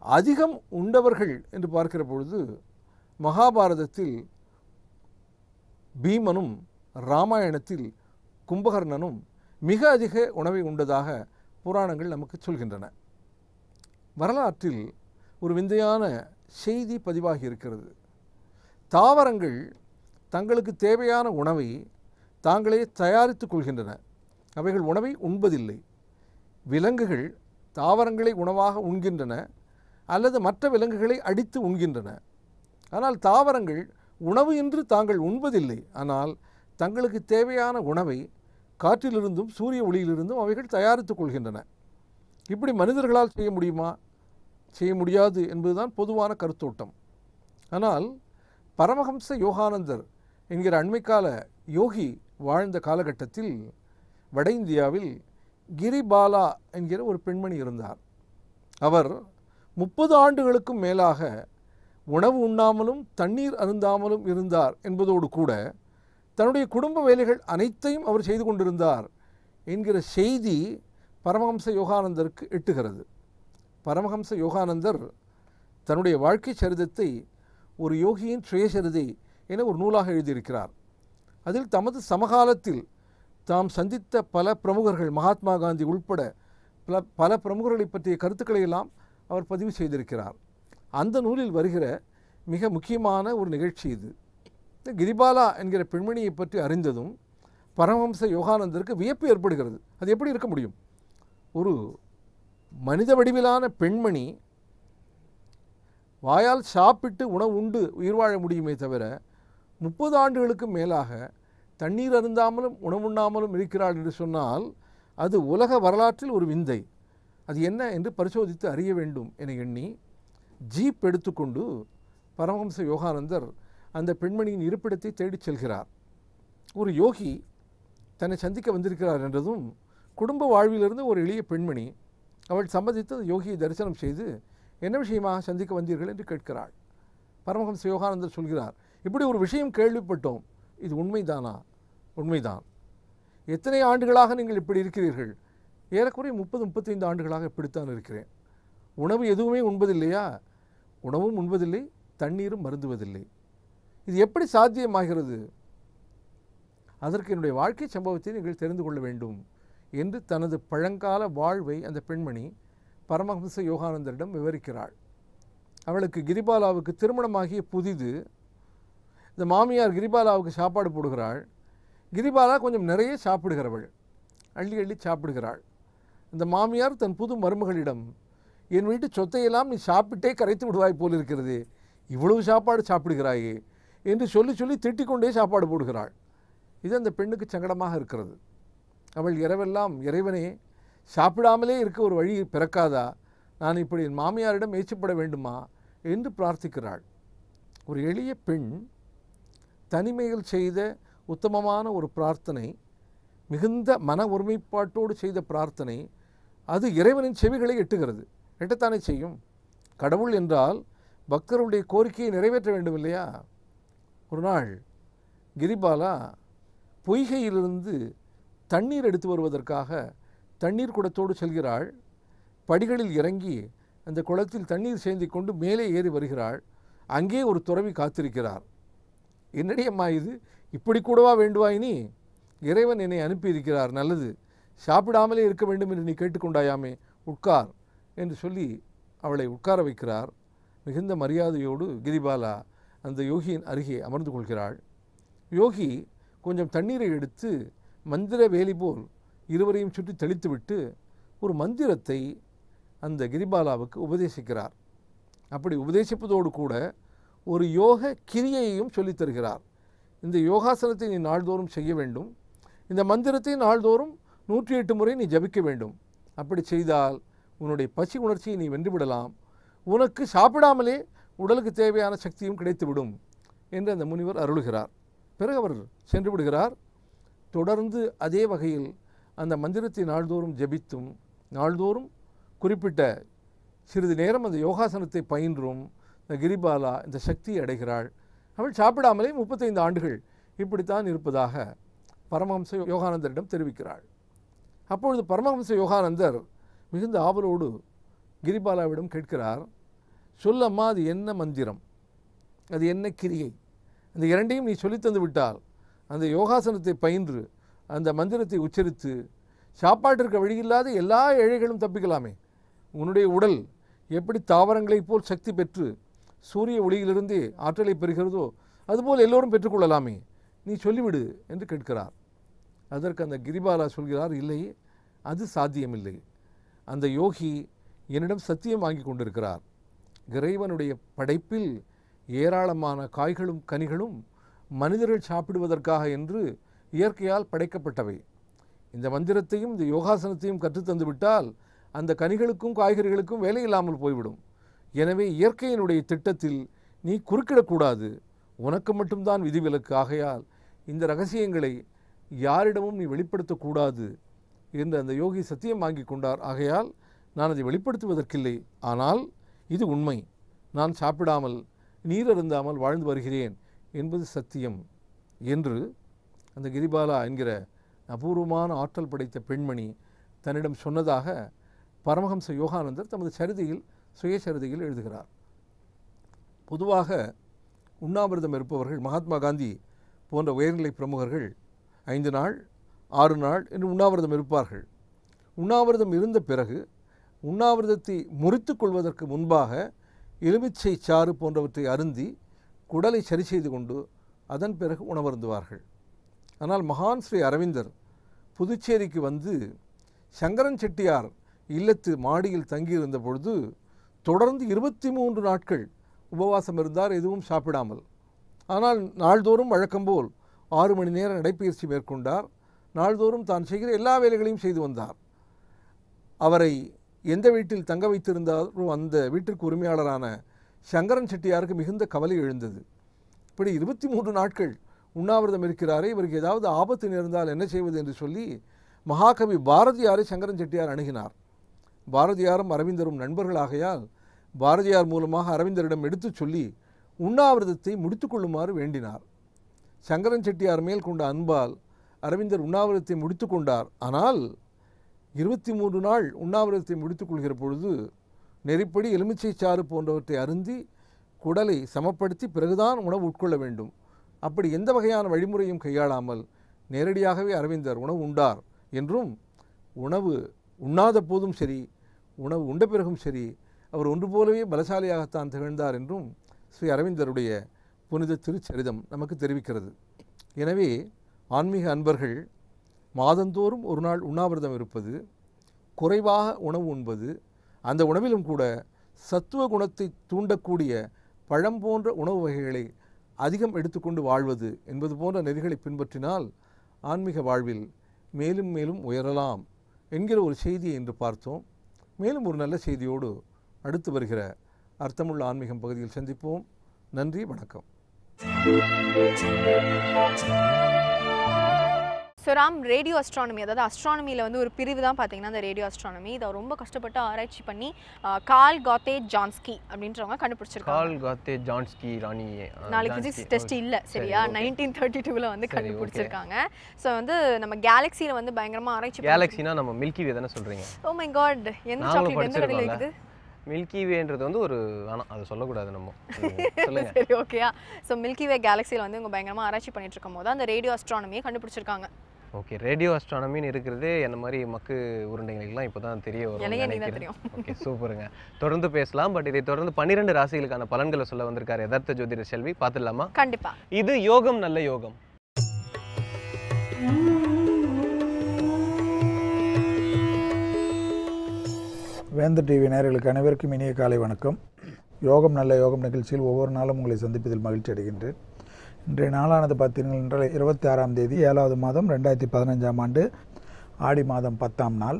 அதிகம் உண்டவர்கள் என்று பார்க்கிற பொழுது மகாபாரதத்தில் பீமனும் ராமாயணத்தில் கும்பகர்ணனும் மிக அதிக உணவை உண்டதாக புராணங்கள் நமக்கு சொல்கின்றன. வரலாற்றில் ஒரு விந்தையான செய்தி பதிவாகி இருக்கிறது. தாவரங்கள் தங்களுக்கு தேவையான உணவை தாங்களே தயாரித்து கொள்கின்றன. அவைகள் உணவை உண்பதில்லை. விலங்குகள் தாவரங்களை உணவாக உண்கின்றன அல்லது மற்ற விலங்குகளை அடித்து உண்கின்றன. ஆனால் தாவரங்கள் உணவு என்று தாங்கள் உண்பதில்லை. ஆனால் தங்களுக்கு தேவையான உணவை காற்றிலிருந்தும் சூரிய ஒளியிலிருந்தும் அவைகள் தயாரித்து கொள்கின்றன. இப்படி மனிதர்களால் செய்ய முடியுமா? செய்ய முடியாது என்பதுதான் பொதுவான கருத்தோட்டம். ஆனால் பரமஹம்ச யோகானந்தர் என்கிற அண்மைக்கால யோகி வாழ்ந்த காலகட்டத்தில் வட இந்தியாவில் கிரிபாலா என்கிற ஒரு பெண்மணி இருந்தார். அவர் 30 ஆண்டுகளுக்கும் மேலாக உணவு உண்ணாமலும் தண்ணீர் அருந்தாமலும் இருந்தார் என்பதோடு கூட தன்னுடைய குடும்ப வேலைகள் அனைத்தையும் அவர் செய்து கொண்டிருந்தார் என்கிற செய்தி பரமஹம்ச யோகானந்தருக்கு எட்டுகிறது. பரமஹம்ச யோகானந்தர் தன்னுடைய வாழ்க்கை சரிதத்தை ஒரு யோகியின் சுயசரிதை என ஒரு நூலாக எழுதியிருக்கிறார். அதில் தமது சமகாலத்தில் தாம் சந்தித்த பல பிரமுகர்கள், மகாத்மா காந்தி உள்பட பல பிரமுகர்களை பற்றிய கருத்துக்களை எல்லாம் அவர் பதிவு செய்திருக்கிறார். அந்த நூலில் வருகிற மிக முக்கியமான ஒரு நிகழ்ச்சி இது. கிரிபாலா என்கிற பெண்மணியை பற்றி அறிந்ததும் பரமஹம்ச யோகானந்தருக்கு வியப்பு ஏற்படுகிறது. அது எப்படி இருக்க முடியும்? ஒரு மனித வடிவிலான பெண்மணி வாயால் சாப்பிட்டு உணவு உண்டு உயிர் வாழ முடியுமே தவிர 30 ஆண்டுகளுக்கு மேலாக தண்ணீர் அருந்தாமலும் உணவுண்ணாமலும் இருக்கிறாள் என்று சொன்னால் அது உலக வரலாற்றில் ஒரு விந்தை. அது என்ன என்று பரிசோதித்து அறிய வேண்டும் என எண்ணி ஜீப் எடுத்துக்கொண்டு பரமஹம்ச யோகானந்தர் அந்த பெண்மணியின் இருப்பிடத்தை தேடிச் செல்கிறார். ஒரு யோகி தன்னை சந்திக்க வந்திருக்கிறார் என்றதும் குடும்ப வாழ்விலிருந்து ஒரு எளிய பெண்மணி அவள் சம்மதித்து யோகியை தரிசனம் செய்து என்ன விஷயமாக சந்திக்க வந்தீர்கள் என்று கேட்கிறாள். பரமஹம்ச யோகானந்தர் சொல்கிறார், இப்படி ஒரு விஷயம் கேள்விப்பட்டோம், இது உண்மைதானா? உண்மைதான். எத்தனை ஆண்டுகளாக நீங்கள் இப்படி இருக்கிறீர்கள்? ஏறக்குறைய 30-35 ஆண்டுகளாக இப்படித்தான் இருக்கிறேன். உணவு எதுவுமே உண்பதில்லையா? உணவும் உண்பதில்லை, தண்ணீரும் மருந்துவதில்லை. இது எப்படி சாத்தியமாகிறது? அதற்கு என்னுடைய வாழ்க்கை சம்பவத்தை நீங்கள் தெரிந்து கொள்ள வேண்டும் என்று தனது பழங்கால வாழ்வை அந்த பெண்மணி பரமஹம்ச யோகானந்தரிடம் விவரிக்கிறாள். அவளுக்கு கிரிபாலாவுக்கு திருமணமாகிய புதிது. இந்த மாமியார் கிரிபாலாவுக்கு சாப்பாடு போடுகிறாள். கிரிபாலா கொஞ்சம் நிறைய சாப்பிடுகிறவள், அள்ளி அள்ளி சாப்பிடுகிறாள். இந்த மாமியார் தன் புது மருமகளிடம், என் வீட்டு சொத்தையெல்லாம் நீ சாப்பிட்டே கரைத்து விடுவாய் போல் இருக்கிறது, இவ்வளவு சாப்பாடு சாப்பிடுகிறாயே என்று சொல்லி சொல்லி திட்டிக்கொண்டே சாப்பாடு போடுகிறாள். இது அந்த பெண்ணுக்கு சங்கடமாக இருக்கிறது. அவள் இரவெல்லாம், இறைவனே சாப்பிடாமலே இருக்க ஒரு வழி பிறக்காதா, நான் இப்படி என் மாமியாரிடம் ஏச்சப்பட வேண்டுமா என்று பிரார்த்திக்கிறாள். ஒரு எளிய பெண் தனிமையில் செய்த உத்தமமான ஒரு பிரார்த்தனை, மிகுந்த மன ஒருமைப்பாட்டோடு செய்த பிரார்த்தனை, அது இறைவனின் செவிகளை எட்டுகிறது. எட்டத்தானே செய்யும். கடவுள் என்றால் பக்தருடைய கோரிக்கையை நிறைவேற்ற வேண்டும் இல்லையா? ஒரு நாள் கிரிபாலா பொய்கையிலிருந்து தண்ணீர் எடுத்து வருவதற்காக தண்ணீர் குடத்தோடு செல்கிறாள். படிகளில் இறங்கி அந்த குளத்தில் தண்ணீர் சேந்தி கொண்டு மேலே ஏறி வருகிறாள். அங்கே ஒரு துறவி காத்திருக்கிறார். என்னடி அம்மா இது, இப்படி கூடவா வேண்டுவாய் நீ? இறைவன் என்னை அனுப்பியிருக்கிறார், நல்லது, சாப்பிடாமலே இருக்க வேண்டும் என்று நீ கேட்டுக்கொண்டாயாமே, உட்கார் என்று சொல்லி அவளை உட்கார வைக்கிறார். மிகுந்த மரியாதையோடு கிரிபாலா அந்த யோகியின் அருகே அமர்ந்து கொள்கிறாள். யோகி கொஞ்சம் தண்ணீரை எடுத்து மந்திர வேலி போல் இருவரையும் சுற்றி தெளித்துவிட்டு ஒரு மந்திரத்தை அந்த கிரிபாலாவுக்கு உபதேசிக்கிறார். அப்படி உபதேசிப்பதோடு கூட ஒரு யோக கிரியையையும் சொல்லித் தருகிறார். இந்த யோகாசனத்தை நீ நாள்தோறும் செய்ய வேண்டும், இந்த மந்திரத்தை நாள்தோறும் 108 முறை நீ ஜபிக்க வேண்டும். அப்படி செய்தால் உன்னுடைய பசி உணர்ச்சியை நீ வென்றுவிடலாம், உனக்கு சாப்பிடாமலே உடலுக்கு தேவையான சக்தியும் கிடைத்துவிடும் என்று அந்த முனிவர் அருளுகிறார். பிறகு அவர் சென்று விடுகிறார். தொடர்ந்து அதே வகையில் அந்த மந்திரத்தை நாள்தோறும் ஜபித்தும் நாள்தோறும் குறிப்பிட்ட சிறிது நேரம் அந்த யோகாசனத்தை பயின்றும் இந்த கிரிபாலா இந்த சக்தியை அடைகிறாள். அவள் சாப்பிடாமலே 35 ஆண்டுகள் இப்படித்தான் இருப்பதாக பரமஹம்ச யோகானந்தரிடம் தெரிவிக்கிறாள். அப்பொழுது பரமஹம்ச யோகானந்தர் மிகுந்த ஆவலோடு கிரிபாலாவிடம் கேட்கிறார், சொல்லம்மா, அது என்ன மந்திரம், அது என்ன கிரியை? அந்த இரண்டையும் நீ சொல்லித்தந்து விட்டால் அந்த யோகாசனத்தை பயின்று அந்த மந்திரத்தை உச்சரித்து சாப்பாட்டிற்கு வழியில்லாத எல்லா ஏழைகளும் தப்பிக்கலாமே. உன்னுடைய உடல் எப்படி தாவரங்களைப் போல் சக்தி பெற்று சூரிய ஒளியிலிருந்தே ஆற்றலை பெறுகிறதோ அதுபோல் எல்லோரும் பெற்றுக்கொள்ளலாமே, நீ சொல்லிவிடு என்று கேட்கிறார். அதற்கு அந்த கிரிபாலா சொல்கிறார், இல்லை, அது சாத்தியமில்லை. அந்த யோகி என்னிடம் சத்தியம் வாங்கி கொண்டிருக்கிறார். இறைவனுடைய படைப்பில் ஏராளமான காய்களும் கனிகளும் மனிதர்கள் சாப்பிடுவதற்காக என்று இயற்கையால் படைக்கப்பட்டவை. இந்த மந்திரத்தையும் இந்த யோகாசனத்தையும் கற்றுத்தந்து விட்டால் அந்த கனிகளுக்கும் காய்கறிகளுக்கும் வேலை இல்லாமல் போய்விடும். எனவே இயற்கையினுடைய திட்டத்தில் நீ குறுக்கிடக்கூடாது, உனக்கு மட்டும்தான் விதிவிலக்கு. ஆகையால் இந்த ரகசியங்களை யாரிடமும் நீ வெளிப்படுத்தக்கூடாது என்று அந்த யோகி சத்தியம் வாங்கி கொண்டார். ஆகையால் நான் அதை வெளிப்படுத்துவதற்கில்லை, ஆனால் இது உண்மை, நான் சாப்பிடாமல் நீர் அருந்தாமல் வாழ்ந்து வருகிறேன் என்பது சத்தியம் என்று அந்த கிரிபாலா என்கிற அபூர்வமான ஆற்றல் படைத்த பெண்மணி தன்னிடம் சொன்னதாக பரமஹம்ச யோகானந்தர் தமது சரிதையில் சுயசரிதையில் எழுதுகிறார். பொதுவாக உண்ணாவிரதம் இருப்பவர்கள், மகாத்மா காந்தி போன்ற உயர்நிலை பிரமுகர்கள் 5 நாள் 6 நாள் என்று உண்ணாவிரதம் இருப்பார்கள். உண்ணாவிரதம் இருந்த பிறகு உண்ணாவிரதத்தை முறித்து கொள்வதற்கு முன்பாக எலுமிச்சை சாறு போன்றவற்றை அருந்தி குடலை சரி செய்து கொண்டு அதன் பிறகு உணவருந்துவார்கள். ஆனால் மகான் ஸ்ரீ அரவிந்தர் புதுச்சேரிக்கு வந்து சங்கரன் செட்டியார் இல்லத்து மாடியில் தங்கியிருந்த பொழுது தொடர்ந்து 23 நாட்கள் உபவாசம் இருந்தார், எதுவும் சாப்பிடாமல். ஆனால் நாள்தோறும் வழக்கம்போல் 6 மணி நேர நடைப்பயிற்சி மேற்கொண்டார். நாள்தோறும் தான் செய்கிற எல்லா வேலைகளையும் செய்து வந்தார். அவரை எந்த வீட்டில் தங்க வைத்திருந்தாரோ அந்த வீட்டிற்கு உரிமையாளரான சங்கரன் செட்டியாருக்கு மிகுந்த கவலை எழுந்தது. இப்படி 23 நாட்கள் உண்ணாவிரதம் இருக்கிறாரே, இவருக்கு ஏதாவது ஆபத்து நேர்ந்தால் என்ன செய்வது என்று சொல்லி மகாகவி பாரதியாரை சங்கரன் செட்டியார் அணுகினார். பாரதியாரும் அரவிந்தரும் நண்பர்களாகையால் பாரதியார் மூலமாக அரவிந்தரிடம் எடுத்து சொல்லி உண்ணாவிரதத்தை முடித்து கொள்ளுமாறு வேண்டினார். சங்கரன் செட்டியார் மேல் கொண்ட அன்பால் அரவிந்தர் உண்ணாவிரதத்தை முடித்து கொண்டார். ஆனால் 23 நாள் உண்ணாவிரதத்தை முடித்துக் கொள்கிற பொழுது நெறிப்படி எலுமிச்சை சாறு போன்றவற்றை அருந்தி குடலை சமப்படுத்தி பிறகுதான் உணவு உட்கொள்ள வேண்டும். அப்படி எந்த வகையான வழிமுறையும் கையாளாமல் நேரடியாகவே அரவிந்தர் உணவு உண்டார் என்றும், உணவு உண்ணாத போதும் சரி, உணவு உண்ட பிறகும் சரி, அவர் ஒன்று போலவே பலசாலியாகத்தான் திகழ்ந்தார் என்றும் ஸ்ரீ அரவிந்தருடைய புனித திருச்சரிதம் நமக்கு தெரிவிக்கிறது. எனவே ஆன்மீக அன்பர்கள் மாதந்தோறும் ஒரு நாள் உண்ணாவிரதம் இருப்பது, குறைவாக உணவு உண்பது, அந்த உணவிலும் கூட சத்துவ குணத்தை தூண்டக்கூடிய பழம் போன்ற உணவு வகைகளை அதிகம் எடுத்துக்கொண்டு வாழ்வது என்பது போன்ற நெறிகளை பின்பற்றினால் ஆன்மீக வாழ்வில் மேலும் மேலும் உயரலாம் என்கிற ஒரு செய்தியை இன்று பார்த்தோம். மேலும் ஒரு நல்ல செய்தியோடு அடுத்து வருகிற அர்த்தமுள்ள ஆன்மீகம் பகுதியில் சந்திப்போம். நன்றி, வணக்கம். ஸோ ராம், ரேடியோ அஸ்ட்ரானமி, அதாவது அஸ்ட்ரானமியில் வந்து ஒரு பிரிவு தான் பார்த்தீங்கன்னா அந்த ரேடியோ அஸ்ட்ரானமி. இதை ரொம்ப கஷ்டப்பட்டு ஆராய்ச்சி பண்ணி கார்ல் காத்தே ஜான்ஸ்கி அப்படின்றவங்க கண்டுபிடிச்சிருக்காங்க. கார்ல் காத்தே ஜான்ஸ்கி ராணி. நாளைக்கு ஃபிசிக்ஸ் டெஸ்ட் இல்லை சரியா, 1932 வந்து கண்டுபிடிச்சிருக்காங்க. ஸோ வந்து நம்ம கேலக்சியில் வந்து பயங்கரமாக ஆராய்ச்சி. கேலக்சினா நம்ம மில்கி வே தானே சொல்கிறீங்க? ஓ மை காட், எந்த சாக்லேட் எந்த கடையில் இருக்குது? மில்கி வேன்றது வந்து ஒரு, ஆனால் அதை சொல்லக்கூடாது நம்ம. சொல்லுங்க. சரி, ஓகேயா. ஸோ மில்கி வே கேலக்சியில் வந்து இவங்க பயங்கரமாக ஆராய்ச்சி பண்ணிட்டு இருக்கும் போது அந்த ரேடியோ அஸ்ட்ரானமியை கண்டுபிடிச்சிருக்காங்க. ஓகே, ரேடியோ அஸ்ட்ரானமின்னு இருக்கிறதே என்ன மாதிரி மக்கு உருண்டைகளுக்கெல்லாம் இப்போ தான் தெரிய வரும். ஓகே, சூப்பருங்க. தொடர்ந்து பேசலாம். பட் இதை தொடர்ந்து 12 ராசிகளுக்கான பலன்களை சொல்ல வந்திருக்காரு யதார்த்த ஜோதிடர் செல்வி. பார்த்துடலாமா? கண்டிப்பா. இது யோகம் நல்ல யோகம். வேந்தர் டிவி நேயர்களுக்கு அனைவருக்கும் இனிய காலை வணக்கம். யோகம் நல்ல யோகம் நிகழ்ச்சியில் ஒவ்வொரு நாளும் உங்களை சந்திப்பதில் மகிழ்ச்சி அடைகின்றேன். இன்றைய நாளானது பார்த்தீர்கள் என்றால் 26ஆம் தேதி 7வது மாதம் 2015ஆம் ஆண்டு ஆடி மாதம் 10ஆம் நாள்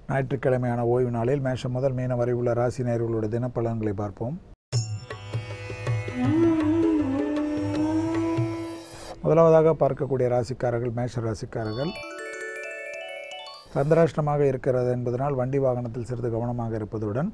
ஞாயிற்றுக்கிழமையான ஓய்வு நாளில் மேஷம் முதல் மீனம் வரை உள்ள ராசி நேயர்களுடைய தினப்பலன்களை பார்ப்போம். முதலாவதாக பார்க்கக்கூடிய ராசிக்காரர்கள் மேஷ ராசிக்காரர்கள். சந்திராஷ்டமாக இருக்கிறது என்பதனால் வண்டி வாகனத்தில் சிறிது கவனமாக இருப்பதுடன்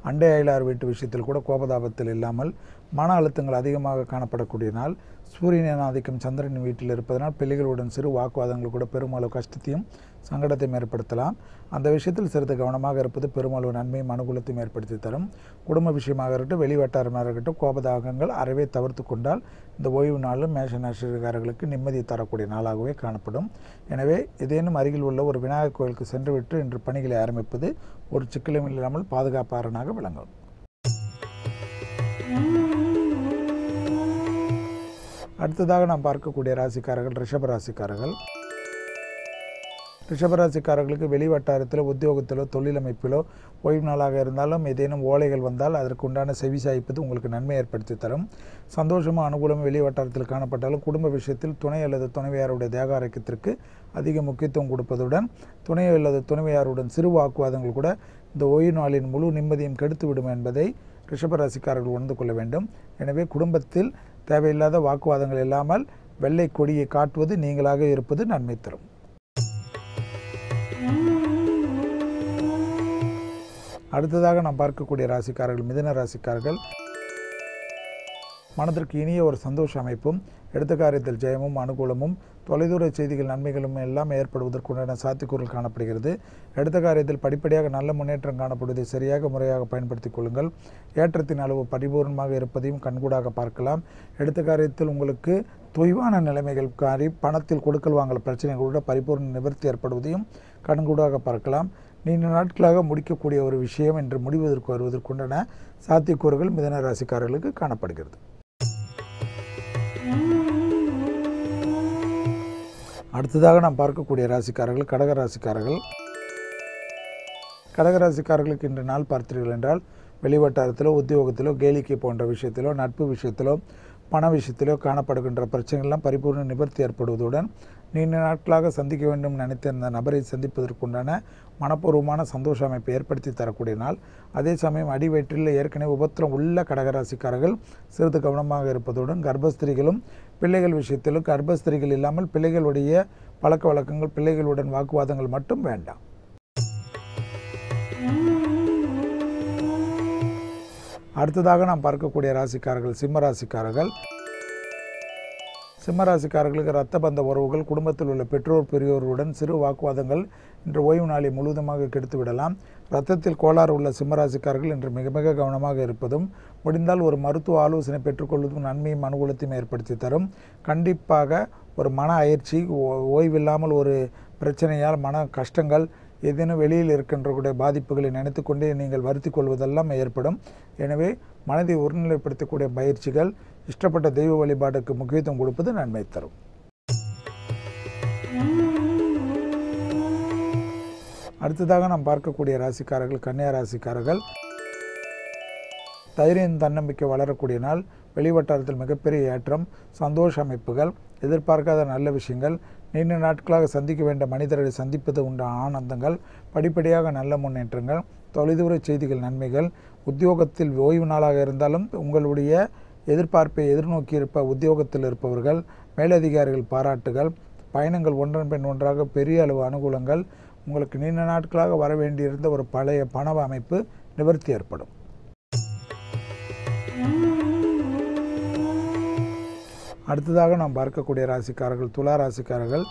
அண்டை அயலார் வீட்டு விஷயத்தில் கூட கோபதாபத்தில் இல்லாமல் மன அழுத்தங்கள் அதிகமாக காணப்படக்கூடிய நாள். சூரியனின் ஆதிக்கம் சந்திரனின் வீட்டில் இருப்பதனால் பிள்ளைகளுடன் சிறு வாக்குவாதங்கள் கூட பெருமளவு கஷ்டத்தையும் சங்கடத்தையும் ஏற்படுத்தலாம். அந்த விஷயத்தில் சிறிது கவனமாக இருப்பது பெருமளவு நன்மையும் அனுகூலத்தையும் ஏற்படுத்தி தரும். குடும்ப விஷயமாக இருக்கட்டும், வெளிவட்டாரமாக இருக்கட்டும், கோபதாகங்கள் அறவே தவிர்த்து கொண்டால் இந்த ஓய்வு நாளும் மேஷ ராசிக்காரர்களுக்கு நிம்மதியை தரக்கூடிய நாளாகவே காணப்படும். எனவே ஏதேனும் அருகில் உள்ள ஒரு விநாயகர் கோயிலுக்கு சென்றுவிட்டு இன்று பணிகளை ஆரம்பிப்பது ஒரு சிக்கலும் இல்லாமல் பாதுகாப்பாளனாக விளங்கும். அடுத்ததாக நாம் பார்க்கக்கூடிய ராசிக்காரர்கள் ரிஷப ராசிக்காரர்கள். ரிஷபராசிக்காரர்களுக்கு வெளிவட்டாரத்திலோ உத்தியோகத்திலோ தொழிலமைப்பிலோ ஓய்வு நாளாக இருந்தாலும் ஏதேனும் ஓலைகள் வந்தால் அதற்கு உண்டான செவி சாய்ப்பது உங்களுக்கு நன்மை ஏற்படுத்தி தரும். சந்தோஷமும் அனுகூலமும் வெளிவட்டாரத்தில் காணப்பட்டாலும் குடும்ப விஷயத்தில் துணை அல்லது துணைவியாருடைய தேக ஆரோக்கியத்திற்கு அதிக முக்கியத்துவம் கொடுப்பதுடன் துணை அல்லது துணைவியாருடன் சிறு வாக்குவாதங்கள் கூட இந்த ஓய்வு நாளின் முழு நிம்மதியும் கெடுத்துவிடும் என்பதை ரிஷபராசிக்காரர்கள் உணர்ந்து கொள்ள வேண்டும். எனவே குடும்பத்தில் தேவையில்லாத வாக்குவாதங்கள் இல்லாமல் வெள்ளை கொடியை காட்டுவது நீங்களாக இருப்பது நன்மை தரும். அடுத்ததாக நாம் பார்க்கக்கூடிய ராசிக்காரர்கள் மிதுன ராசிக்காரர்கள். மனதிற்கு இனிய ஒரு சந்தோஷ அமைப்பும் எடுத்த காரியத்தில் ஜெயமும் அனுகூலமும் தொலைதூர செய்திகள் நன்மைகளும் எல்லாம் ஏற்படுவதற்குண்டான சாத்தியக்கூறுகள் காணப்படுகிறது. எடுத்த காரியத்தில் படிப்படியாக நல்ல முன்னேற்றம் காணப்படுவதை சரியாக முறையாக பயன்படுத்திக் கொள்ளுங்கள். ஏற்றத்தின் அளவு பரிபூர்ணமாக இருப்பதையும் கண்கூடாக பார்க்கலாம். எடுத்த காரியத்தில் உங்களுக்கு தொய்வான நிலைமைகள் காரி பணத்தில் கொடுக்கல் வாங்கல் பிரச்சனைகளோட பரிபூர்ண நிவர்த்தி ஏற்படுவதையும் கண்கூடாக பார்க்கலாம். நீண்ட நாட்களாக முடிக்கக்கூடிய ஒரு விஷயம் என்று முடிவதற்கு வருவதற்குண்டான சாத்தியக்கூறுகள் மிதுன ராசிக்காரர்களுக்கு காணப்படுகிறது. அடுத்ததாக நாம் பார்க்கக்கூடிய ராசிக்காரர்கள் கடகராசிக்காரர்கள். கடகராசிக்காரர்களுக்கு இன்று நாள் பார்த்தீர்கள் என்றால் வெளிவட்டாரத்திலோ உத்தியோகத்திலோ கேளிக்கை போன்ற விஷயத்திலோ நட்பு விஷயத்திலோ பண விஷயத்திலோ காணப்படுகின்ற பிரச்சனைகள்லாம் பரிபூர்ண நிவர்த்தி ஏற்படுவதுடன் நீண்ட நாட்களாக சந்திக்க வேண்டும் நினைத்த இந்த நபரை சந்திப்பதற்குண்டான மனப்பூர்வமான சந்தோஷ அமைப்பை ஏற்படுத்தி தரக்கூடிய நாள். அதே சமயம் அடிவயிற்றில் ஏற்கனவே உபத்திரம் உள்ள கடகராசிக்காரர்கள் சிறிது கவனமாக இருப்பதுடன் கர்ப்பஸ்திரிகளும் பிள்ளைகள் விஷயத்திலும் கர்ப்பஸ்திரிகள் இல்லாமல் பிள்ளைகளுடைய பழக்க வழக்கங்கள் பிள்ளைகளுடன் வாக்குவாதங்கள் மட்டும் வேண்டாம். அடுத்ததாக நாம் பார்க்கக்கூடிய ராசிக்காரர்கள் சிம்ம ராசிக்காரர்கள். சிம்மராசிக்காரர்களுக்கு இரத்த பந்த உறவுகள் குடும்பத்தில் உள்ள பெற்றோர் பெரியோருடன் சிறு வாக்குவாதங்கள் இன்று ஓய்வு நாளை முழுவதுமாக கெடுத்து விடலாம். இரத்தத்தில் கோளாறு உள்ள சிம்மராசிக்காரர்கள் இன்று மிக மிக கவனமாக இருப்பதும் முடிந்தால் ஒரு மருத்துவ ஆலோசனை பெற்றுக்கொள்வதும் நன்மையும் அனுகூலத்தையும் ஏற்படுத்தி தரும். கண்டிப்பாக ஒரு மன அயற்சி ஓய்வில்லாமல் ஒரு பிரச்சனையால் மன கஷ்டங்கள் ஏதேனும் வெளியில் இருக்கின்றக்கூடிய பாதிப்புகளை நினைத்து கொண்டே நீங்கள் வருத்தி கொள்வதெல்லாம் ஏற்படும். எனவே மனதை ஒருநிலைப்படுத்தக்கூடிய பயிற்சிகள், இஷ்டப்பட்ட தெய்வ வழிபாட்டுக்கு முக்கியத்துவம் கொடுப்பது நன்மை தரும். அடுத்ததாக நாம் பார்க்கக்கூடிய ராசிக்காரர்கள் கன்னியா ராசிக்காரர்கள். தைரியம் தன்னம்பிக்கை வளரக்கூடிய நாள். வெளிவட்டாரத்தில் மிகப்பெரிய ஏற்றம், சந்தோஷ அமைப்புகள், எதிர்பார்க்காத நல்ல விஷயங்கள், நீண்ட நாட்களாக சந்திக்க வேண்டிய மனிதர்களை சந்திப்பது உண்டான ஆனந்தங்கள், படிப்படியாக நல்ல முன்னேற்றங்கள், தொலைதூர செய்திகள், நன்மைகள். உத்தியோகத்தில் ஓய்வு நாளாக இருந்தாலும் உங்களுடைய எதிர்பார்ப்பை எதிர்நோக்கி உத்தியோகத்தில் இருப்பவர்கள், மேலதிகாரிகள் பாராட்டுகள், பயணங்கள் ஒன்றன் பின் ஒன்றாக பெரிய அளவு அனுகூலங்கள், உங்களுக்கு நீண்ட நாட்களாக வர வேண்டியிருந்த ஒரு பழைய பண அமைப்பு நிவர்த்தி ஏற்படும். அடுத்ததாக நாம் பார்க்கக்கூடிய ராசிக்காரர்கள் துலா ராசிக்காரர்கள்.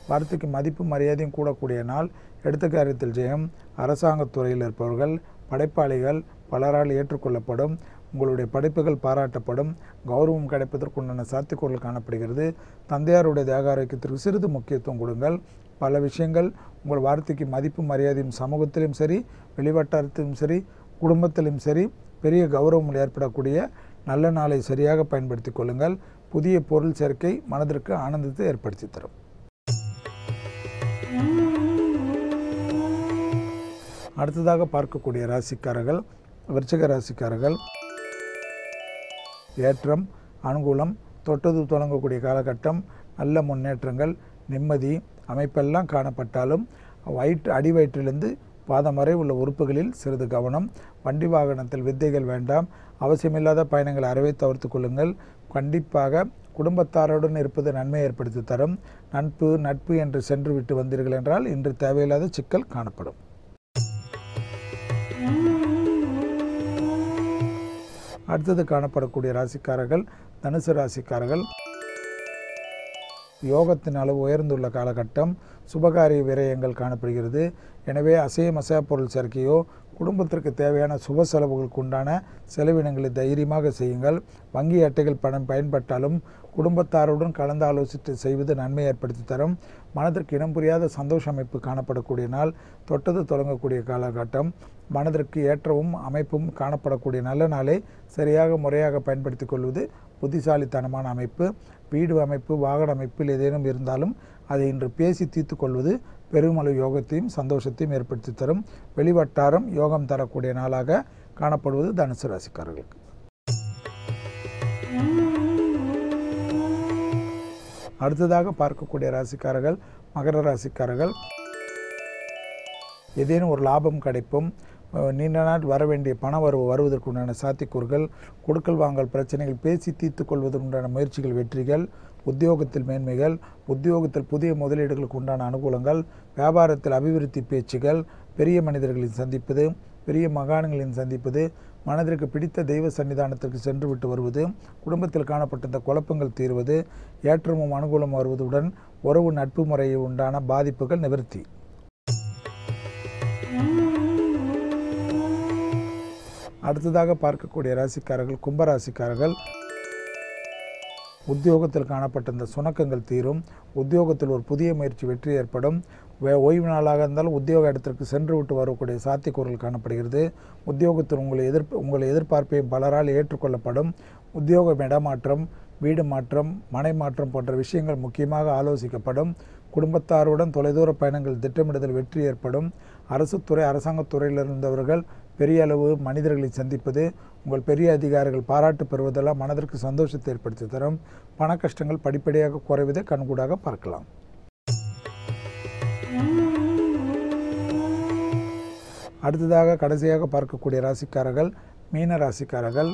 வார்த்தைக்கு மதிப்பு மரியாதையும் கூடக்கூடிய நாள். எடுத்த காரியத்தில் ஜெயம். அரசாங்கத் துறையில் இருப்பவர்கள், படைப்பாளிகள் பலரால் ஏற்றுக்கொள்ளப்படும். உங்களுடைய படைப்புகள் பாராட்டப்படும். கௌரவம் கிடைப்பதற்குண்டான சாத்தியக்கூறுகள் காணப்படுகிறது. தந்தையாருடைய தேக ஆரோக்கியத்திற்கு சிறிது முக்கியத்துவம் கொடுங்கள். பல விஷயங்கள் உங்கள் வார்த்தைக்கு மதிப்பு மரியாதையும் சமூகத்திலும் சரி, வெளிவட்டாரத்திலும் சரி, குடும்பத்திலும் சரி பெரிய கௌரவம் ஏற்படக்கூடிய நல்ல நாளை சரியாக பயன்படுத்தி கொள்ளுங்கள். புதிய பொருள் சேர்க்கை மனதிற்கு ஆனந்தத்தை ஏற்படுத்தி தரும். அடுத்ததாக பார்க்கக்கூடிய ராசிக்காரர்கள் விருச்சிக ராசிக்காரர்கள். ஏற்றம், அனுகூலம், தொட்டது தொடங்கக்கூடிய காலகட்டம், நல்ல முன்னேற்றங்கள், நிம்மதி அமைப்பெல்லாம் காணப்பட்டாலும் அடிவயிற்றிலிருந்து பாதம் வரை உள்ள உறுப்புகளில் சிறிது கவனம். வண்டி வாகனத்தில் வித்தைகள் வேண்டாம். அவசியமில்லாத பயணங்களை அறவே தவிர்த்து கொள்ளுங்கள். கண்டிப்பாக குடும்பத்தாருடன் இருப்பது நன்மை ஏற்படுத்தி தரும். நட்பு என்று சென்று விட்டு வந்தீர்கள் என்றால் இன்று தேவையில்லாத சிக்கல் காணப்படும். அடுத்தது காணப்படக்கூடிய ராசிக்காரர்கள் தனுசு ராசிக்காரர்கள். யோகத்தின் அளவு உயர்ந்துள்ள காலகட்டம், சுபகாரிய விரயங்கள் காணப்படுகிறது. எனவே அசையா பொருள் சேர்க்கையோ குடும்பத்திற்கு தேவையான சுப செலவுகளுக்கு உண்டான செலவினங்களை தைரியமாக செய்யுங்கள். வங்கி அட்டைகள் பணம் பயன்பட்டாலும் குடும்பத்தாருடன் கலந்து ஆலோசித்து செய்வது நன்மை ஏற்படுத்தி தரும். மனதிற்கு இனம் புரியாத சந்தோஷ அமைப்பு காணப்படக்கூடிய நாள். தொட்டது தொடங்கக்கூடிய காலகட்டம், மனதிற்கு ஏற்றவும் அமைப்பும் காணப்படக்கூடிய நல்ல நாளை சரியாக முறையாக பயன்படுத்தி கொள்வது புத்திசாலித்தனமான அமைப்பு. வீடு அமைப்பு, வாகன அமைப்பில் ஏதேனும் இருந்தாலும் அதை இன்று பேசி தீர்த்து கொள்வது பெருமளவு யோகத்தையும் சந்தோஷத்தையும் ஏற்படுத்தி தரும். வெளிவட்டாரம் யோகம் தரக்கூடிய நாளாக காணப்படுவது தனுசு ராசிக்காரர்களுக்கு. அடுத்ததாக பார்க்கக்கூடிய ராசிக்காரர்கள் மகர ராசிக்காரர்கள். ஏதேனும் ஒரு லாபம் கிடைப்பும். நீண்ட நாள் வர வேண்டிய பண வரவு வருவதற்குண்டான சாத்தியக்கூறுகள், கொடுக்கல் வாங்கல் பிரச்சனைகள் பேசி தீர்த்து கொள்வதற்குண்டான முயற்சிகள் வெற்றிகள். உத்தியோகத்தில் மேன்மைகள், உத்தியோகத்தில் புதிய முதலீடுகளுக்கு உண்டான அனுகூலங்கள், வியாபாரத்தில் அபிவிருத்தி பேச்சுகள், பெரிய மனிதர்களின் சந்திப்பது, பெரிய மகான்களின் சந்திப்பது, மனதிற்கு பிடித்த தெய்வ சன்னிதானத்திற்கு சென்று விட்டு வருவது, குடும்பத்தில் காணப்பட்ட குழப்பங்கள் தீர்வது, ஏற்றமும் அனுகூலம் வருவதுடன் உறவு நட்பு முறையில் உண்டான பாதிப்புகள் நிவர்த்தி. அடுத்ததாக பார்க்கக்கூடிய ராசிக்காரர்கள் கும்பராசிக்காரர்கள். உத்தியோகத்தில் காணப்பட்ட இந்த சுணக்கங்கள் தீரும். உத்தியோகத்தில் ஒரு புதிய முயற்சி வெற்றி ஏற்படும். ஓய்வு நாளாக இருந்தாலும் உத்தியோக இடத்திற்கு சென்று விட்டு வரக்கூடிய சாத்தியக்கூறுகள் காணப்படுகிறது. உத்தியோகத்தில் உங்களை எதிர்பார்ப்பையும் பலரால் ஏற்றுக்கொள்ளப்படும். உத்தியோக இடமாற்றம், வீடு மாற்றம், மனை மாற்றம் போன்ற விஷயங்கள் முக்கியமாக ஆலோசிக்கப்படும். குடும்பத்தாருடன் தொலைதூர பயணங்கள் திட்டமிடுதல் வெற்றி ஏற்படும். அரசுத்துறை அரசாங்கத்துறையில் இருந்தவர்கள் பெரிய அளவு மனிதர்களை சந்திப்பது, உங்கள் பெரிய அதிகாரிகள் பாராட்டு பெறுவதெல்லாம் மனதிற்கு சந்தோஷத்தை ஏற்படுத்தி தரும். பண கஷ்டங்கள் படிப்படியாக குறைவதை கண்கூடாக பார்க்கலாம். அடுத்ததாக கடைசியாக பார்க்கக்கூடிய ராசிக்காரர்கள் மீன ராசிக்காரர்கள்.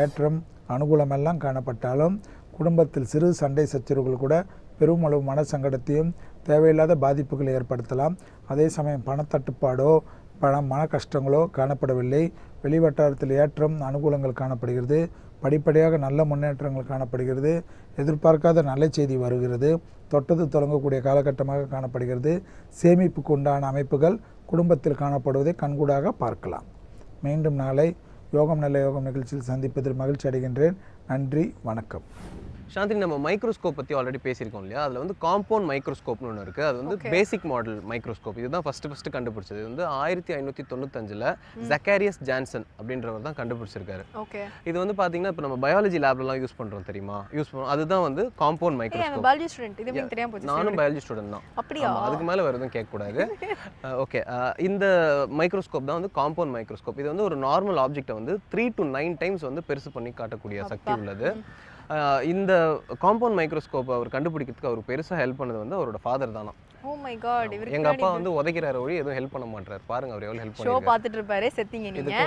ஏற்றம் அனுகூலமெல்லாம் காணப்பட்டாலும் குடும்பத்தில் சிறு சண்டை சச்சரவுகள் கூட பெருமளவு மன சங்கடத்தையும் தேவையில்லாத பாதிப்புகளை ஏற்படுத்தலாம். அதே சமயம் பணத்தட்டுப்பாடோ மன கஷ்டங்களோ காணப்படவில்லை. வெளிவட்டாரத்தில் ஏற்றம் அனுகூலங்கள் காணப்படுகிறது. படிப்படியாக நல்ல முன்னேற்றங்கள் காணப்படுகிறது. எதிர்பார்க்காத நல்ல செய்தி வருகிறது. தொட்டது தொடங்கக்கூடிய காலகட்டமாக காணப்படுகிறது. சேமிப்புக்கு உண்டான அமைப்புகள் குடும்பத்தில் காணப்படுவதை கண்கூடாக பார்க்கலாம். மீண்டும் நாளை யோகம் நல்ல யோகம் நிகழ்ச்சியில் சந்திப்பதில் மகிழ்ச்சி அடைகின்றேன். நன்றி, வணக்கம். சாந்தினி, நம்ம மைக்ரோஸ்கோப் பற்றி ஆல்ரெடி பேசியிருக்கோம் இல்லையா? அதில் வந்து காம்பவுண்ட் மைக்ரோஸ்கோப்னு ஒன்று இருக்குது. அது வந்து பேசிக் மாடல் மைக்ரோஸ்கோப். இதுதான் ஃபஸ்ட்டு கண்டுபிடிச்சது. இது வந்து 1595 ஜக்காரியஸ் ஜான்சன் அப்படின்றவர் தான் கண்டுபிடிச்சிருக்காரு. ஓகே. இது வந்து பார்த்தீங்கன்னா இப்போ நம்ம பயாலஜி லேப்லலாம் யூஸ் பண்ணுறோம் தெரியுமா? அதுதான் வந்து காம்பவுண்ட் மைக்ரோஸ்கோப். பயாலஜி ஸ்டூடெண்ட், இது எனக்கு தெரியாம போச்சு. நானும் பயாலஜி ஸ்டூடெண்ட் தான். அப்படியா? அதுக்கு மேலே வேறு எதுவும் கேட்கக்கூடாது. ஓகே, இந்த மைக்ரோஸ்கோப் தான் வந்து காம்பவுண்ட் மைக்ரோஸ்கோப். இது வந்து ஒரு நார்மல் ஆப்ஜெக்டை வந்து 3 to 9 டைம்ஸ் வந்து பெருசு பண்ணி காட்டக்கூடிய சக்தி உள்ளது. இந்த காம்பவுண்ட் மைக்ரோஸ்கோப் அவர் கண்டுபிடிக்கிறதுக்கு அவர் பெருசாக ஹெல்ப் பண்ணது வந்து அவரோட ஃபாதர் தானா. Oh my God. எங்க அப்பா வந்து உதைக்கிறாரு ஒழி எதுவும் ஹெல்ப் பண்ண மாட்டாரு. பாருங்க அவர் எவ்வளவு ஹெல்ப் ஷோ பார்த்துட்டு இருப்பாரு. செத்திங்க நீங்க.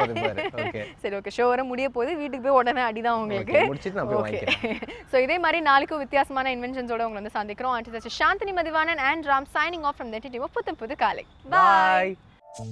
ஓகே சரி, ஓகே. ஷோ வர முடிய போகுது. வீட்டுக்கு போய் உடனே அடிதான் உங்களுக்கு. முடிச்சிட்டு நான் போய் வாங்கிக்கிறேன். சோ இதே மாதிரி நாளைக்கு வித்தியாசமான இன்வென்ஷன்ஸோட உங்களை வந்து சந்திக்கிறோம். Artist Chandini Mathivanan and Ram signing off from the team of புது காலை. Bye. Bye.